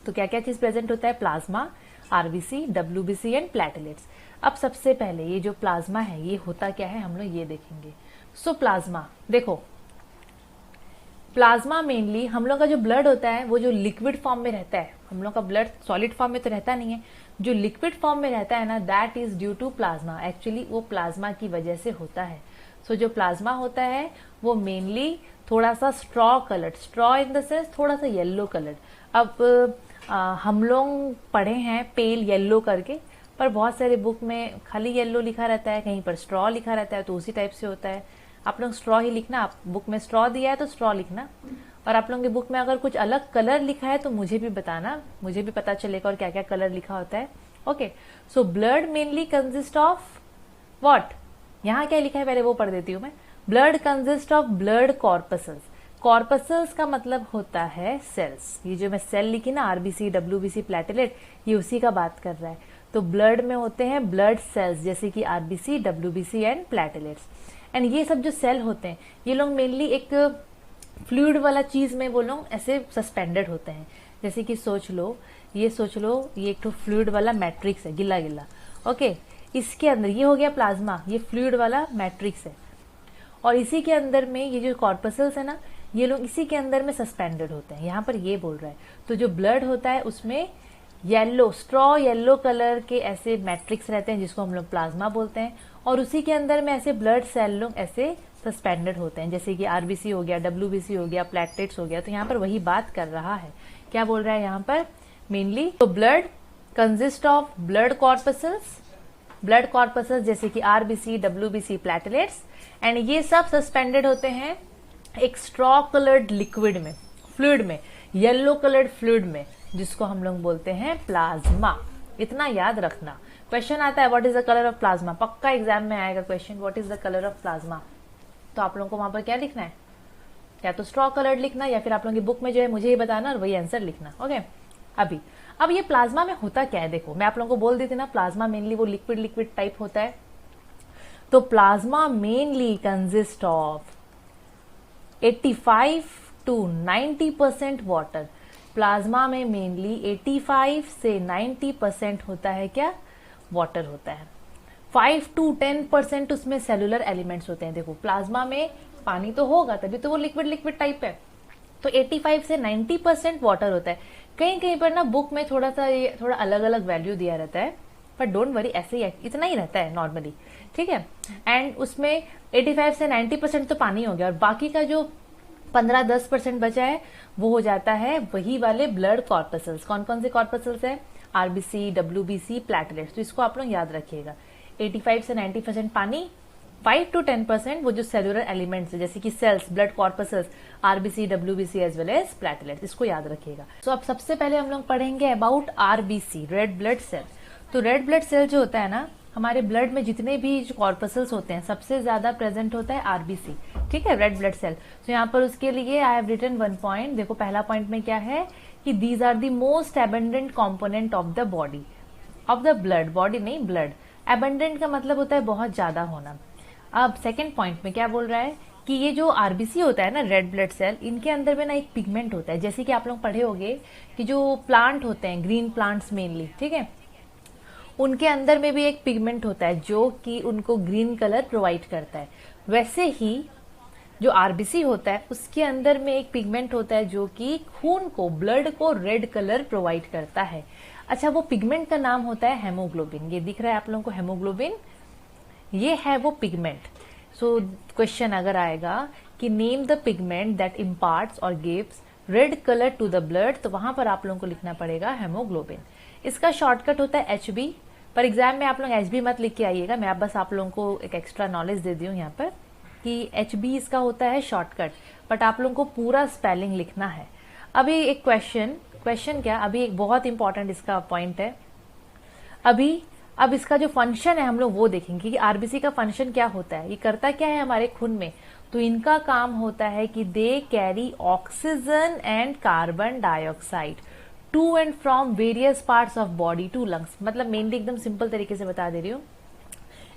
तो क्या क्या चीज प्रेजेंट होता है, plasma, RBC, WBC and platelets. अब सबसे पहले ये जो प्लाज्मा है ये होता क्या है हम लोग ये देखेंगे। सो प्लाज्मा, देखो प्लाज्मा मेनली हम लोग का जो ब्लड होता है वो जो लिक्विड फॉर्म में रहता है, हम लोग का ब्लड सॉलिड फॉर्म में तो रहता नहीं है, जो लिक्विड फॉर्म में रहता है ना, that is due to plasma. Actually वो प्लाज्मा की वजह से होता है। सो जो प्लाज्मा होता है वो मेनली थोड़ा सा straw coloured, straw in the sense थोड़ा सा येलो कलर्ड। अब हम लोग पढ़े हैं पेल येलो करके, पर बहुत सारे बुक में खाली येलो लिखा रहता है, कहीं पर स्ट्रॉ लिखा रहता है, तो उसी टाइप से होता है। आप लोग स्ट्रॉ ही लिखना, आप बुक में स्ट्रॉ दिया है तो स्ट्रॉ लिखना, और आप लोगों की बुक में अगर कुछ अलग कलर लिखा है तो मुझे भी बताना, मुझे भी पता चलेगा और क्या क्या कलर लिखा होता है। Okay, so blood mainly consist of what, यहाँ क्या लिखा है पहले वो पढ़ देती हूँ मैं। Blood consist of blood corpuscles. Corpuscles का मतलब होता है सेल्स। ये जो मैं सेल लिखी ना, आरबीसी, डब्ल्यूबीसी, प्लेटलेट, ये उसी का बात कर रहा है। तो ब्लड में होते हैं ब्लड सेल्स, जैसे कि RBC, WBC and platelets. And ये सब जो सेल होते हैं ये लोग मेनली एक फ्लूइड वाला चीज में वो लोग ऐसे सस्पेंडेड होते हैं। जैसे कि सोच लो ये एक तो फ्लूइड वाला मैट्रिक्स है, गिला गिला। ओके, इसके अंदर ये हो गया प्लाज्मा, ये फ्लूइड वाला मैट्रिक्स है, और इसी के अंदर में ये जो कॉर्पसल्स है ना, ये लोग इसी के अंदर में सस्पेंडेड होते हैं। यहाँ पर ये बोल रहा है, तो जो ब्लड होता है उसमें येलो, स्ट्रॉ येलो कलर के ऐसे मैट्रिक्स रहते हैं जिसको हम लोग प्लाज्मा बोलते हैं, और उसी के अंदर में ऐसे ब्लड सेल लोग ऐसे सस्पेंडेड होते हैं, जैसे कि आरबीसी हो गया, डब्ल्यूबीसी हो गया, प्लेटलेट्स हो गया। तो यहाँ पर वही बात कर रहा है, क्या बोल रहा है यहाँ पर मेनली, तो blood consist of blood corpuscles जैसे कि आरबीसी, डब्ल्यूबीसी, प्लेटलेट्स, एंड ये सब सस्पेंडेड होते हैं एक स्ट्रॉ कलर्ड लिक्विड में, फ्लूइड में, येलो कलर्ड फ्लूइड में, जिसको हम लोग बोलते हैं प्लाज्मा। इतना याद रखना। क्वेश्चन आता है what is the colour of plasma, पक्का एग्जाम में आएगा question, what is the colour of plasma. तो आप लोगों को वहां पर क्या लिखना है, या तो स्ट्रॉ कलर्ड लिखना, या फिर आप लोगों की बुक में जो है मुझे ही बताना और वही आंसर लिखना। ओके, अब ये प्लाज्मा में होता क्या है, देखो मैं आप लोगों को बोल दी थी ना, प्लाज्मा मेनली वो लिक्विड टाइप होता है। तो plasma mainly consist of 85 to 90% water. Plasma में मेनली 85 से 90% होता है क्या, वाटर होता है। 5 to 10% उसमें सेलुलर एलिमेंट्स होते हैं। देखो प्लाज्मा में पानी तो होगा तभी तो वो लिक्विड टाइप है। तो 85 से 90% वाटर होता है। कहीं पर ना बुक में थोड़ा अलग अलग वैल्यू दिया रहता है, पर डोंट वरी, ऐसे ही इतना ही रहता है नॉर्मली, ठीक है। एंड उसमें 85 से 90% तो पानी हो गया, और बाकी का जो 15-10% बचा है वो हो जाता है वही वाले ब्लड कॉर्पसल्स। कौन कौन से कॉर्पसल्स है, आरबीसी, डब्ल्यूबीसी, प्लेटलेट्स। तो इसको आप लोग याद रखिएगा, 85 से 90% पानी, 5 to 10% वो जो सेलुलर एलिमेंट्स है जैसे कि cells, blood corpuscles, RBC, WBC as well as platelets, इसको याद रखिएगा। तो अब सबसे पहले हम लोग पढ़ेंगे about RBC, red blood cell. तो रेड ब्लड सेल जो होता है ना, हमारे ब्लड में जितने भी जो कॉर्पसल्स होते हैं सबसे ज्यादा प्रेजेंट होता है आरबीसी, ठीक है, रेड ब्लड सेल। तो यहाँ पर उसके लिए आई हैव रिटन 1 पॉइंट। देखो पहला पॉइंट में क्या है कि these are the most abundant component of the body, of the blood, body नहीं ब्लड। एबंडेंट का मतलब होता है बहुत ज्यादा होना। अब सेकेंड पॉइंट में क्या बोल रहा है कि ये जो आरबीसी होता है ना, रेड ब्लड सेल, इनके अंदर में ना एक पिगमेंट होता है। जैसे कि आप लोग पढ़े होंगे कि जो प्लांट होते हैं, ग्रीन प्लांट्स मेनली, ठीक है, उनके अंदर में भी एक पिगमेंट होता है जो कि उनको ग्रीन कलर प्रोवाइड करता है। वैसे ही जो आरबीसी होता है उसके अंदर में एक पिगमेंट होता है जो कि खून को, ब्लड को रेड कलर प्रोवाइड करता है। अच्छा, वो पिगमेंट का नाम होता है हेमोग्लोबिन। ये दिख रहा है आप लोगों को हेमोग्लोबिन, ये है वो पिगमेंट। सो क्वेश्चन अगर आएगा कि name the pigment that imparts और gives red colour to the blood, तो वहां पर आप लोगों को लिखना पड़ेगा हेमोग्लोबिन। इसका शॉर्टकट होता है HB, पर एग्जाम में आप लोग HB मत लिख के आइएगा, मैं बस आप लोगों को एक एक्स्ट्रा नॉलेज दे दी हूँ यहाँ पर कि HB इसका होता है शॉर्टकट, बट आप लोगों को पूरा स्पेलिंग लिखना है। अभी एक क्वेश्चन क्या, अभी एक बहुत इंपॉर्टेंट इसका पॉइंट है। अब इसका जो फंक्शन है हम लोग वो देखेंगे कि आरबीसी का फंक्शन क्या होता है, ये करता क्या है हमारे खून में। तो इनका काम होता है कि they carry oxygen and carbon dioxide to and from various parts of body to lungs. मतलब मेनली एकदम सिंपल तरीके से बता दे रही हूँ।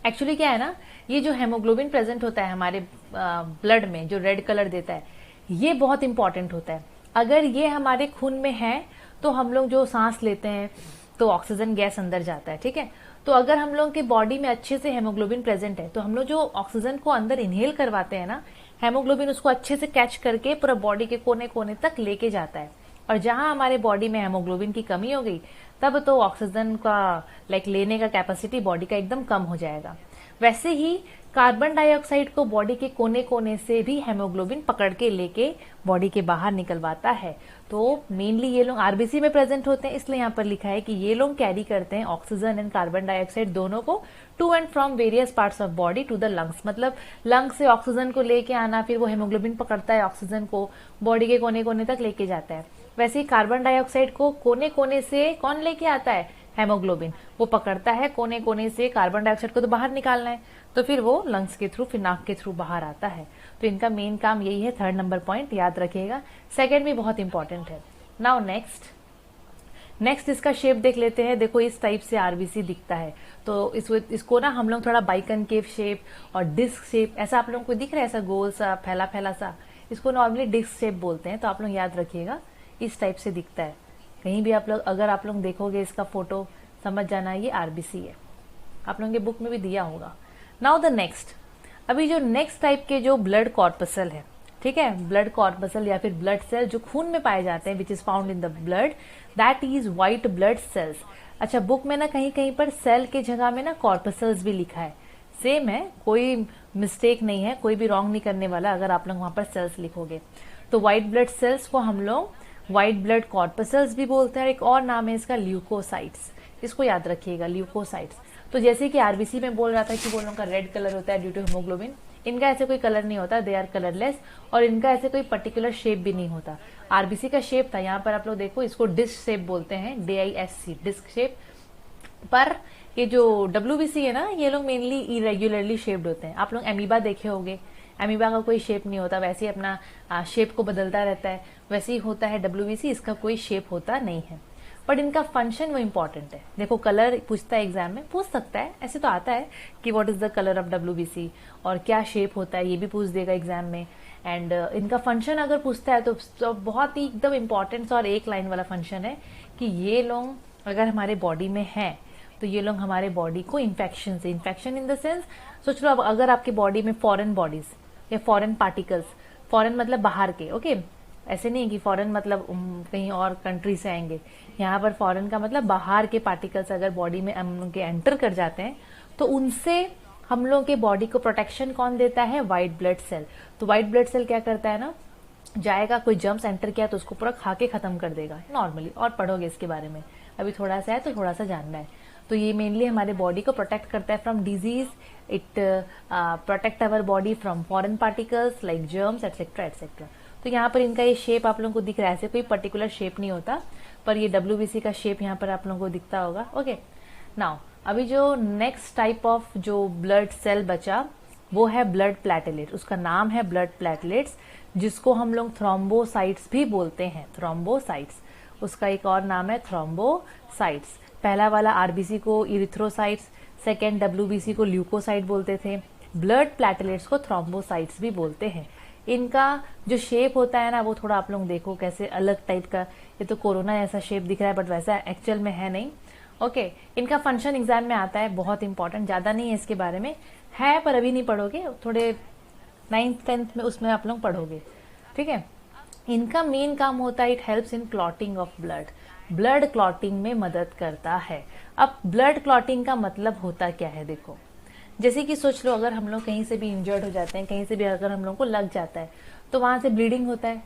एक्चुअली क्या है ना, ये जो हेमोग्लोबिन प्रेजेंट होता है हमारे ब्लड में, जो रेड कलर देता है, ये बहुत इंपॉर्टेंट होता है। अगर ये हमारे खून में है तो हम लोग जो सांस लेते हैं तो ऑक्सीजन गैस अंदर जाता है, ठीक है। तो अगर हम लोग के बॉडी में अच्छे से हेमोग्लोबिन प्रेजेंट है तो हम लोग जो ऑक्सीजन को अंदर इनहेल करवाते हैं ना, हेमोग्लोबिन उसको अच्छे से कैच करके पूरा बॉडी के कोने कोने तक लेके जाता है। और जहां हमारे बॉडी में हेमोग्लोबिन की कमी हो गई तब तो ऑक्सीजन का लेने का कैपेसिटी बॉडी का एकदम कम हो जाएगा। वैसे ही कार्बन डाइऑक्साइड को बॉडी के कोने कोने से भी हेमोग्लोबिन पकड़ के लेके बॉडी के बाहर निकलवाता है। तो मेनली ये लोग आरबीसी में प्रेजेंट होते हैं, इसलिए यहाँ पर लिखा है कि ये लोग कैरी करते हैं ऑक्सीजन एंड कार्बन डाइऑक्साइड दोनों को to and from various parts of body to the lungs. मतलब लंग्स से ऑक्सीजन को लेके आना, फिर वो हेमोग्लोबिन पकड़ता है ऑक्सीजन को बॉडी के कोने कोने तक लेके जाता है। वैसे ही कार्बन डाइऑक्साइड को कोने कोने से कौन लेके आता है, हेमोग्लोबिन। वो पकड़ता है कोने कोने से कार्बन डाइऑक्साइड को, तो बाहर निकालना है, तो फिर वो लंग्स के थ्रू, फिर नाक के थ्रू बाहर आता है। तो इनका मेन काम यही है। 3rd नंबर पॉइंट याद रखिएगा। 2nd भी बहुत इंपॉर्टेंट है। नाउ नेक्स्ट इसका शेप देख लेते हैं। देखो इस टाइप से आरबीसी दिखता है। तो इसको ना हम लोग थोड़ा बाइकनकेव शेप और डिस्क शेप, ऐसा आप लोगों को दिख रहा है, ऐसा गोल सा फैला फैला सा, इसको नॉर्मली डिस्क शेप बोलते हैं। तो आप लोग याद रखिएगा इस टाइप से दिखता है। कहीं भी आप लोग अगर आप लोग देखोगे इसका फोटो, समझ जाना ये आरबीसी है। आप लोगों के बुक में भी दिया होगा। नाउ द नेक्स्ट, अभी जो नेक्स्ट टाइप के जो ब्लड कॉर्पसल है, ठीक है, ब्लड कॉर्पसल या फिर ब्लड सेल जो खून में पाए जाते हैं, which is found in the blood, that is white blood cells. अच्छा, बुक में ना कहीं कहीं पर सेल के जगह में ना कॉर्पसल्स भी लिखा है, सेम है, कोई मिस्टेक नहीं है, कोई भी रॉन्ग नहीं करने वाला अगर आप लोग वहां पर सेल्स लिखोगे। तो व्हाइट ब्लड सेल्स को हम लोग व्हाइट ब्लड कॉर्पसल्स भी बोलते हैं। एक और नाम है इसका ल्यूकोसाइट्स, इसको याद रखिएगा, ल्यूकोसाइट्स। तो जैसे कि आरबीसी में बोल रहा था कि वो लोगों का रेड कलर होता है ड्यू टू हेमोग्लोबिन, इनका ऐसे कोई कलर नहीं होता, दे आर कलरलेस, और इनका ऐसे कोई पर्टिकुलर शेप भी नहीं होता। आरबीसी का शेप था, यहाँ पर आप लोग देखो, इसको डिस्क शेप बोलते हैं, DISC, डिस्क शेप। पर ये जो डब्ल्यूबीसी है ना, ये लोग मेनली इरेग्युलरली शेप्ड होते हैं। आप लोग एमीबा देखे होंगे, एमीबा का कोई शेप नहीं होता, वैसे ही अपना शेप को बदलता रहता है, वैसे ही होता है डब्ल्यूबीसी, इसका कोई शेप होता नहीं है। बट इनका फंक्शन वो इंपॉर्टेंट है। देखो कलर पूछता है एग्जाम में, पूछ सकता है, ऐसे तो आता है कि what is the colour of WBC और क्या शेप होता है, ये भी पूछ देगा एग्जाम में। एंड इनका फंक्शन अगर पूछता है तो बहुत ही एकदम इंपॉर्टेंट और एक लाइन वाला फंक्शन है कि ये लोग अगर हमारे बॉडी में है तो ये लोग हमारे बॉडी को इन्फेक्शन से, इन्फेक्शन इन द सेंस, सोच लो अब अगर आपके बॉडी में फॉरेन बॉडीज या फॉरेन पार्टिकल्स, फॉरेन मतलब बाहर के, ओके, ऐसे नहीं कि फॉरेन मतलब कहीं और कंट्री से आएंगे, यहाँ पर फॉरेन का मतलब बाहर के पार्टिकल्स अगर बॉडी में हम लोग के एंटर कर जाते हैं तो उनसे हम लोग के बॉडी को प्रोटेक्शन कौन देता है, व्हाइट ब्लड सेल। तो व्हाइट ब्लड सेल क्या करता है ना, जाएगा, कोई जर्म्स एंटर किया तो उसको पूरा खा के खत्म कर देगा नॉर्मली, और पढ़ोगे इसके बारे में, अभी थोड़ा सा है तो थोड़ा सा जानना है। तो ये मेनली हमारे बॉडी को प्रोटेक्ट करता है from disease, it protect our body from foreign particles like germs etcetera etcetera. तो यहाँ पर इनका ये शेप आप लोगों को दिख रहा है, ऐसे कोई पर्टिकुलर शेप नहीं होता, पर ये डब्ल्यूबीसी का शेप यहाँ पर आप लोगों को दिखता होगा। ओके, नाउ अभी जो नेक्स्ट टाइप ऑफ जो ब्लड सेल बचा वो है ब्लड प्लेटलेट, उसका नाम है ब्लड प्लेटलेट्स, जिसको हम लोग थ्रोम्बोसाइट्स भी बोलते हैं, थ्रोम्बोसाइट्स, उसका एक और नाम है थ्रोम्बोसाइट्स। पहला वाला आरबीसी को इरिथ्रोसाइट्स, सेकेंड डब्ल्यूबीसी को ल्यूकोसाइट बोलते थे, ब्लड प्लेटलेट्स को थ्रोम्बोसाइट्स भी बोलते हैं। इनका जो शेप होता है ना वो थोड़ा आप लोग देखो कैसे अलग टाइप का, ये तो कोरोना ऐसा शेप दिख रहा है बट वैसा एक्चुअल में है नहीं। ओके, इनका फंक्शन एग्जाम में आता है, बहुत इंपॉर्टेंट, ज्यादा नहीं है इसके बारे में, है पर अभी नहीं पढ़ोगे, थोड़े 9th 10th में उसमें आप लोग पढ़ोगे, ठीक है। इनका मेन काम होता है, it helps in clotting of blood, blood clotting में मदद करता है। अब ब्लड क्लॉटिंग का मतलब होता क्या है, देखो जैसे कि सोच लो, अगर हम लोग कहीं से भी इंजर्ड हो जाते हैं, कहीं से भी अगर हम लोग को लग जाता है तो वहां से ब्लीडिंग होता है,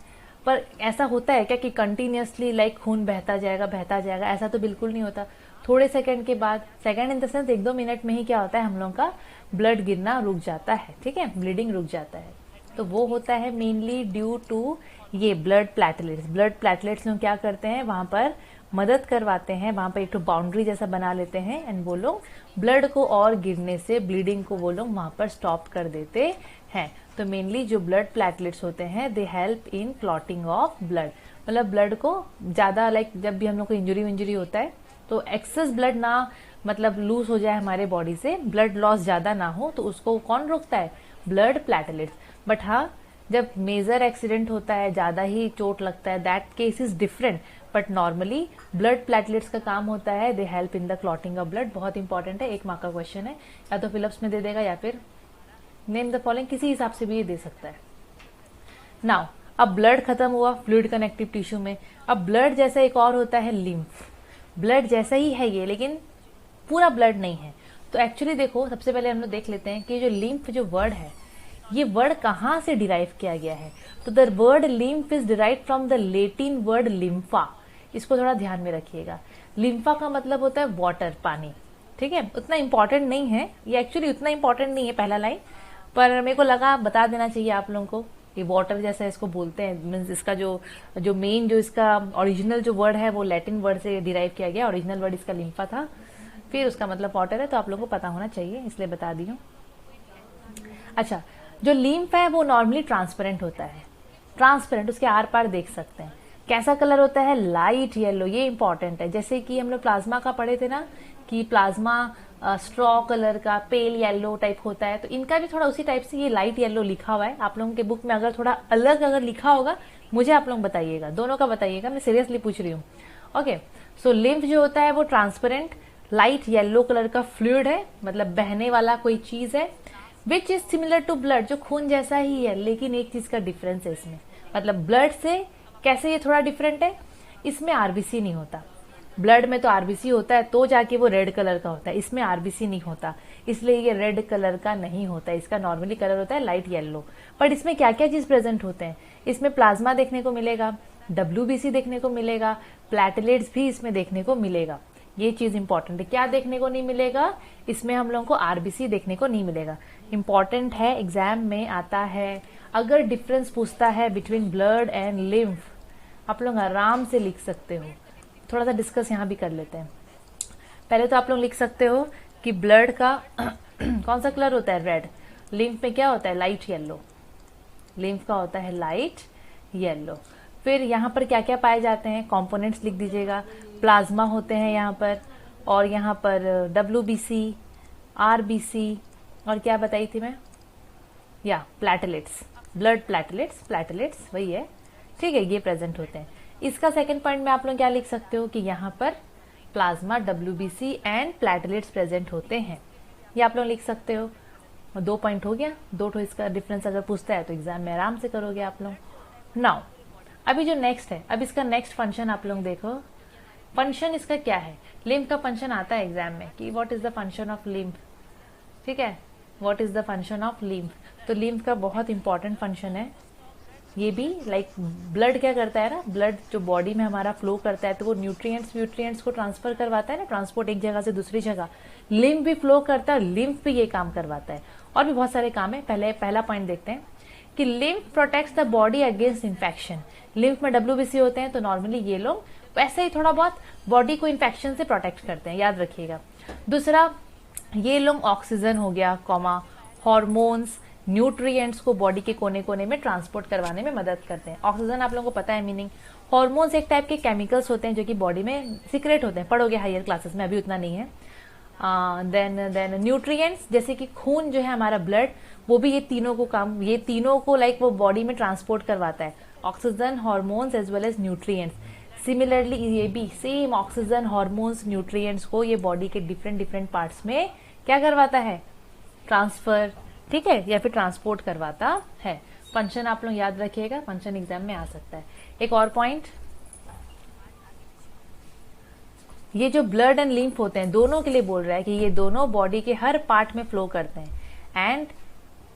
पर ऐसा होता है क्या कि कंटिन्यूअसली लाइक खून बहता जाएगा, ऐसा तो बिल्कुल नहीं होता। थोड़े सेकंड के बाद, second in the sense 1-2 minute में ही क्या होता है, हम लोग का ब्लड गिरना रुक जाता है, ठीक है, ब्लीडिंग रुक जाता है। तो वो होता है मेनली ड्यू टू ये ब्लड प्लेटलेट्स लोग क्या करते हैं, वहां पर मदद करवाते हैं, वहां पर एक तो बाउंड्री जैसा बना लेते हैं एंड वो लोग ब्लड को और गिरने से, ब्लीडिंग को वो लोग वहां पर स्टॉप कर देते हैं। तो मेनली जो ब्लड प्लेटलेट्स होते हैं they help in clotting of blood, मतलब ब्लड को ज्यादा लाइक जब भी हम लोग को इंजरी होता है तो एक्सेस ब्लड ना मतलब लूज हो जाए हमारे बॉडी से, ब्लड लॉस ज्यादा ना हो, तो उसको कौन रोकता है, ब्लड प्लेटलेट्स। बट हाँ, जब मेजर एक्सीडेंट होता है, ज्यादा ही चोट लगता है, that case is different, but normally blood platelets का काम होता है they help in the clotting of blood. बहुत इंपॉर्टेंट है, 1 मार्क का क्वेश्चन है, या तो फिलअप्स में दे देगा या फिर नेम द फॉलोइंग, किसी हिसाब से भी ये दे सकता है। नाउ अब ब्लड खत्म हुआ फ्लूइड कनेक्टिव टिश्यू में, अब ब्लड जैसा एक और होता है लिम्फ, ब्लड जैसा ही है ये लेकिन पूरा ब्लड नहीं है। तो एक्चुअली देखो, सबसे पहले हम लोग देख लेते हैं कि जो लिम्फ जो वर्ड है, ये वर्ड कहाँ से डिराइव किया गया है। तो the word lymph is derive from the Latin word lympha, इसको थोड़ा ध्यान में रखिएगा। लिम्फा का मतलब होता है वाटर, पानी, ठीक है, उतना इंपॉर्टेंट नहीं है ये, एक्चुअली उतना इंपॉर्टेंट नहीं है पहला लाइन, पर मेरे को लगा बता देना चाहिए आप लोगों को। ये वाटर जैसा इसको बोलते हैं, मीन्स इसका जो मेन जो इसका ओरिजिनल जो वर्ड है वो लैटिन वर्ड से डिराइव किया गया, ओरिजिनल वर्ड इसका लिम्फा था, फिर उसका मतलब वाटर है, तो आप लोगों को पता होना चाहिए इसलिए बता दी हूँ। अच्छा, जो लिम्फ है वो नॉर्मली ट्रांसपेरेंट होता है, ट्रांसपेरेंट, उसके आर पार देख सकते हैं। कैसा कलर होता है, लाइट येलो, ये इंपॉर्टेंट है। जैसे कि हम लोग प्लाज्मा का पढ़े थे ना कि प्लाज्मा स्ट्रॉ कलर का पेल येलो टाइप होता है, तो इनका भी थोड़ा उसी टाइप से ये लाइट येलो लिखा हुआ है। आप लोगों के बुक में अगर थोड़ा अलग अगर लिखा होगा मुझे आप लोग बताइएगा, दोनों का बताइएगा, मैं सीरियसली पूछ रही हूँ। ओके, सो लिम्फ जो होता है वो ट्रांसपेरेंट लाइट येलो कलर का फ्लूइड है, मतलब बहने वाला कोई चीज है, which is similar to blood, जो खून जैसा ही है, लेकिन एक चीज का डिफरेंस है इसमें, मतलब ब्लड से कैसे ये थोड़ा डिफरेंट है, इसमें आरबीसी नहीं होता। ब्लड में तो आरबीसी होता है तो जाके वो रेड कलर का होता है, इसमें आरबीसी नहीं होता, इसलिए ये रेड कलर का नहीं होता, इसका नॉर्मली कलर होता है लाइट येलो। बट इसमें क्या क्या चीज प्रेजेंट होते हैं, इसमें प्लाज्मा देखने को मिलेगा, डब्ल्यूबीसी देखने को मिलेगा, प्लेटलेट्स भी इसमें देखने को मिलेगा। ये चीज इंपॉर्टेंट है, क्या देखने को नहीं मिलेगा, इसमें हम लोगों को आरबीसी देखने को नहीं मिलेगा। इंपॉर्टेंट है, एग्जाम में आता है, अगर डिफरेंस पूछता है बिटवीन ब्लड एंड लिम्फ, आप लोग आराम से लिख सकते हो। थोड़ा सा डिस्कस यहाँ भी कर लेते हैं। पहले तो आप लोग लिख सकते हो कि ब्लड का कौन सा कलर होता है, रेड, लिम्फ में क्या होता है, लाइट येलो, लिम्फ का होता है लाइट येलो। फिर यहाँ पर क्या क्या पाए जाते हैं, कंपोनेंट्स लिख दीजिएगा, प्लाज्मा होते हैं यहाँ पर, और यहाँ पर डब्ल्यूबीसी, आरबीसी, और क्या बताई थी मैं, या प्लेटलेट्स, ब्लड प्लेटलेट्स वही है, ठीक है, ये प्रेजेंट होते हैं। इसका सेकंड पॉइंट में आप लोग क्या लिख सकते हो कि यहाँ पर plasma, WBC and platelets present होते हैं, ये आप लोग लिख सकते हो। 2 पॉइंट हो गया, 2 तो इसका डिफरेंस अगर पूछता है तो एग्जाम में आराम से करोगे आप लोग। नाउ अभी जो नेक्स्ट है, अब इसका नेक्स्ट फंक्शन आप लोग देखो, फंक्शन इसका क्या है, लिम्फ का फंक्शन आता है एग्जाम में कि what is the function of lymph, ठीक है, what is the function of lymph. तो लिम्फ का बहुत इंपॉर्टेंट फंक्शन है ये भी, लाइक ब्लड क्या करता है ना, ब्लड जो बॉडी में हमारा फ्लो करता है तो वो न्यूट्रिएंट्स को ट्रांसफर करवाता है ना, ट्रांसपोर्ट एक जगह से दूसरी जगह, लिम्फ भी फ्लो करता है, लिम्फ भी ये काम करवाता है, और भी बहुत सारे काम है। पहला पॉइंट देखते हैं कि lymph protects the body against infection. Lymph में डब्ल्यूबीसी होते हैं तो नॉर्मली ये लोग वैसे ही थोड़ा बहुत बॉडी को इन्फेक्शन से प्रोटेक्ट करते हैं, याद रखिएगा। दूसरा, ये लोग ऑक्सीजन हो गया, हार्मोन्स, न्यूट्रिएंट्स को बॉडी के कोने कोने में ट्रांसपोर्ट करवाने में मदद करते हैं। ऑक्सीजन आप लोगों को पता है मीनिंग, हार्मोन्स एक टाइप के केमिकल्स होते हैं जो कि बॉडी में सीक्रेट होते हैं, पढ़ोगे हायर क्लासेस में, अभी उतना नहीं है। देन न्यूट्रिएंट्स, जैसे कि खून जो है हमारा, ब्लड, वो भी ये तीनों को लाइक वो बॉडी में ट्रांसपोर्ट करवाता है, oxygen, hormones as well as nutrients. Similarly ये भी सेम ऑक्सीजन, हार्मोन्स, न्यूट्रिएंट्स को ये बॉडी के डिफरेंट पार्ट्स में क्या करवाता है, ट्रांसफर, ठीक है, या फिर ट्रांसपोर्ट करवाता है। फंक्शन आप लोग याद रखिएगा, फंक्शन एग्जाम में आ सकता है। एक और पॉइंट, ये जो ब्लड एंड लिम्फ होते हैं दोनों के लिए बोल रहा है कि ये दोनों बॉडी के हर पार्ट में फ्लो करते हैं and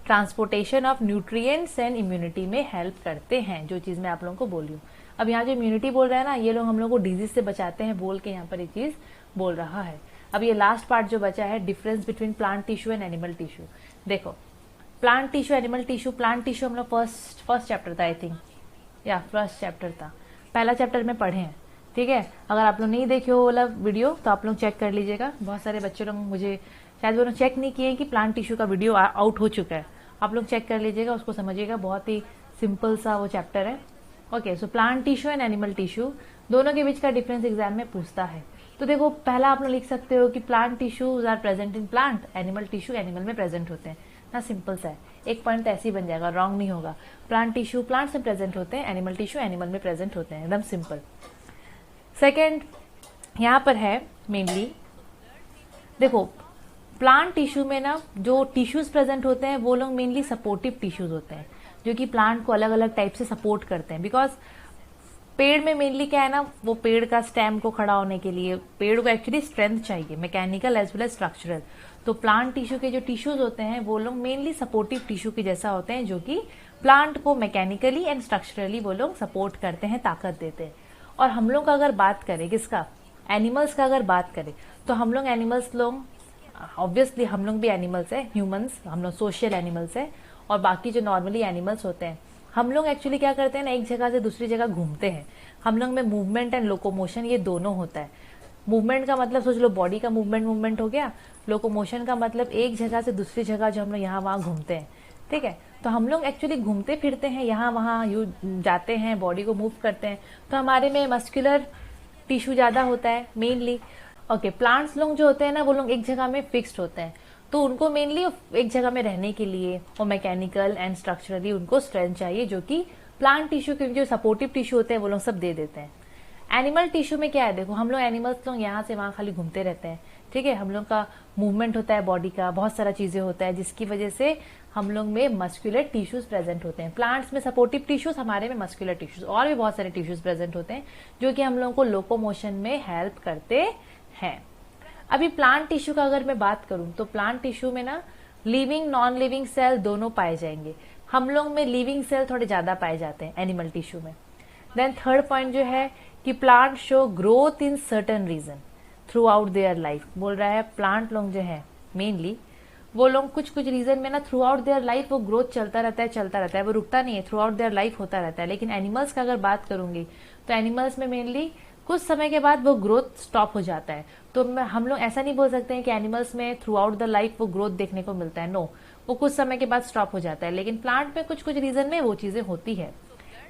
transportation of nutrients and immunity में हेल्प करते हैं, जो चीज मैं आप लोगों को बोल रही हूँ। अब यहाँ जो इम्यूनिटी बोल रहा है ना, ये लोग हम लोग को डिजीज से बचाते हैं बोल के यहाँ पर ये चीज बोल रहा है। अब ये लास्ट पार्ट जो बचा है, difference between plant tissue and animal tissue. देखो plant tissue animal tissue, plant tissue हम लोग फर्स्ट चैप्टर था आई थिंक, या फर्स्ट चैप्टर था, पहला चैप्टर में पढ़े हैं, ठीक है। अगर आप लोग नहीं देखे हो वाला वीडियो तो आप लोग चेक कर लीजिएगा। बहुत सारे बच्चे लोग मुझे शायद वो लोग चेक नहीं किए कि प्लांट टिश्यू का वीडियो आउट हो चुका है, आप लोग चेक कर लीजिएगा, उसको समझिएगा, बहुत ही सिंपल सा वो चैप्टर है। Okay, so plant tissue and animal tissue दोनों के बीच का डिफरेंस एग्जाम में पूछता है। तो देखो पहला आप लोग लिख सकते हो कि plant tissues are present in plant, animal tissue animal में प्रेजेंट होते हैं ना, सिंपल सा है, एक पॉइंट ऐसे ही बन जाएगा, रॉन्ग नहीं होगा। प्लांट टिश्यू प्लांट्स में प्रेजेंट होते हैं, एनिमल टिश्यू एनिमल में प्रेजेंट होते हैं, एकदम सिंपल। सेकेंड यहाँ पर है मेनली, देखो प्लांट टिश्यू में ना जो टिश्यूज प्रेजेंट होते हैं वो लोग मेनली सपोर्टिव टिश्यूज होते हैं, जो कि प्लांट को अलग अलग टाइप से सपोर्ट करते हैं। बिकॉज पेड़ में मेनली क्या है ना, वो पेड़ का स्टेम को खड़ा होने के लिए पेड़ को एक्चुअली स्ट्रेंथ चाहिए, mechanical as well as structural. तो प्लांट टिश्यू के जो टिश्यूज होते हैं वो लोग मेनली सपोर्टिव टिश्यू के जैसा होते हैं, जो कि प्लांट को मैकेनिकली एंड स्ट्रक्चरली वो लोग सपोर्ट करते हैं, ताकत देते हैं। और हम लोग का अगर बात करें किसका, एनिमल्स का अगर बात करें तो हम लोग एनिमल्स लोग ऑब्वियसली हम लोग भी एनिमल्स है, ह्यूमंस हम लोग सोशल एनिमल्स है, और बाकी जो नॉर्मली एनिमल्स होते हैं हम लोग एक्चुअली क्या करते हैं ना, एक जगह से दूसरी जगह घूमते हैं। हम लोग में मूवमेंट एंड लोकोमोशन ये दोनों होता है। मूवमेंट का मतलब सोच लो बॉडी का मूवमेंट हो गया, लोकोमोशन का मतलब एक जगह से दूसरी जगह जो हम लोग यहाँ वहाँ घूमते हैं, ठीक है। तो हम लोग एक्चुअली घूमते फिरते हैं, यहाँ वहाँ जाते हैं, बॉडी को मूव करते हैं, तो हमारे में मस्कुलर टिश्यू ज्यादा होता है मेनली। ओके, प्लांट्स लोग जो होते हैं ना वो लोग एक जगह में फिक्स्ड होते हैं, तो उनको मेनली एक जगह में रहने के लिए और मैकेनिकल एंड स्ट्रक्चरली उनको स्ट्रेंथ चाहिए, जो कि प्लांट टिश्यू के जो सपोर्टिव टिश्यू होते हैं वो लोग सब दे देते हैं। एनिमल टिश्यू में क्या है, देखो हम लोग एनिमल्स लोग यहाँ से वहां खाली घूमते रहते हैं, ठीक है। हम लोग का मूवमेंट होता है बॉडी का, बहुत सारा चीजें होता है, जिसकी वजह से हम लोग में मस्कुलर टिश्यूज प्रेजेंट होते हैं। प्लांट्स में सपोर्टिव टिश्यूज, हमारे में मस्कुलर टिश्यूज, और भी बहुत सारे टिश्यूज प्रेजेंट होते हैं जो कि हम लोगों को लोकोमोशन में हेल्प करते हैं। अभी प्लांट टिश्यू का अगर मैं बात करूं तो प्लांट टिश्यू में ना लिविंग नॉन लिविंग सेल दोनों पाए जाएंगे। हम लोग में लिविंग सेल थोड़े ज्यादा पाए जाते हैं एनिमल टिश्यू में। देन थर्ड पॉइंट जो है कि plant show growth in certain region through their life. बोल रहा है प्लांट लोग जो है मेनली वो लोग कुछ रीजन में ना थ्रू आउट देयर लाइफ वो ग्रोथ चलता रहता है, वो रुकता नहीं है, थ्रू आउट देयर लाइफ होता रहता है। लेकिन एनिमल्स का अगर बात करूंगी तो एनिमल्स में मेनली कुछ समय के बाद वो ग्रोथ स्टॉप हो जाता है। तो हम लोग ऐसा नहीं बोल सकते हैं कि एनिमल्स में थ्रू आउट द लाइफ वो ग्रोथ देखने को मिलता है, नो, वो कुछ समय के बाद स्टॉप हो जाता है। लेकिन प्लांट में कुछ रीजन में वो चीजें होती है।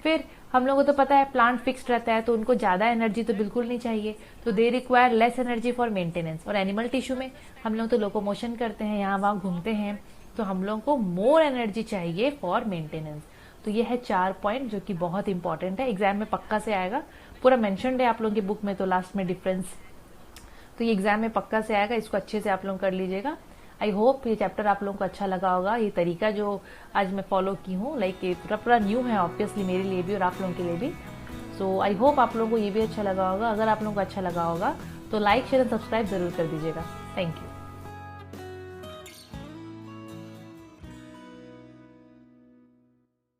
फिर हम लोगों को तो पता है प्लांट फिक्स्ड रहता है, तो उनको ज्यादा एनर्जी तो बिल्कुल नहीं चाहिए, तो they require less energy for maintenance. और एनिमल टिश्यू में हम लोग तो लोकोमोशन करते हैं, यहाँ वहां घूमते हैं, तो हम लोग को मोर एनर्जी चाहिए फॉर मेंटेनेंस। तो ये है 4 पॉइंट जो कि बहुत इंपॉर्टेंट है, एग्जाम में पक्का से आएगा, पूरा मेंशन्ड है आप लोगों की बुक में, तो लास्ट में डिफरेंस, तो ये एग्जाम में पक्का से आएगा, इसको अच्छे से आप लोग कर लीजिएगा। आई होप ये चैप्टर आप लोगों को अच्छा लगा होगा। ये तरीका जो आज मैं फॉलो की हूँ, लाइक ये पूरा न्यू है ऑब्वियसली मेरे लिए भी और आप लोगों के लिए भी। सो आई होप आप लोगों को ये भी अच्छा लगा होगा। अगर आप लोगों को अच्छा लगा होगा तो लाइक शेयर एंड सब्सक्राइब जरूर कर दीजिएगा। Thank you.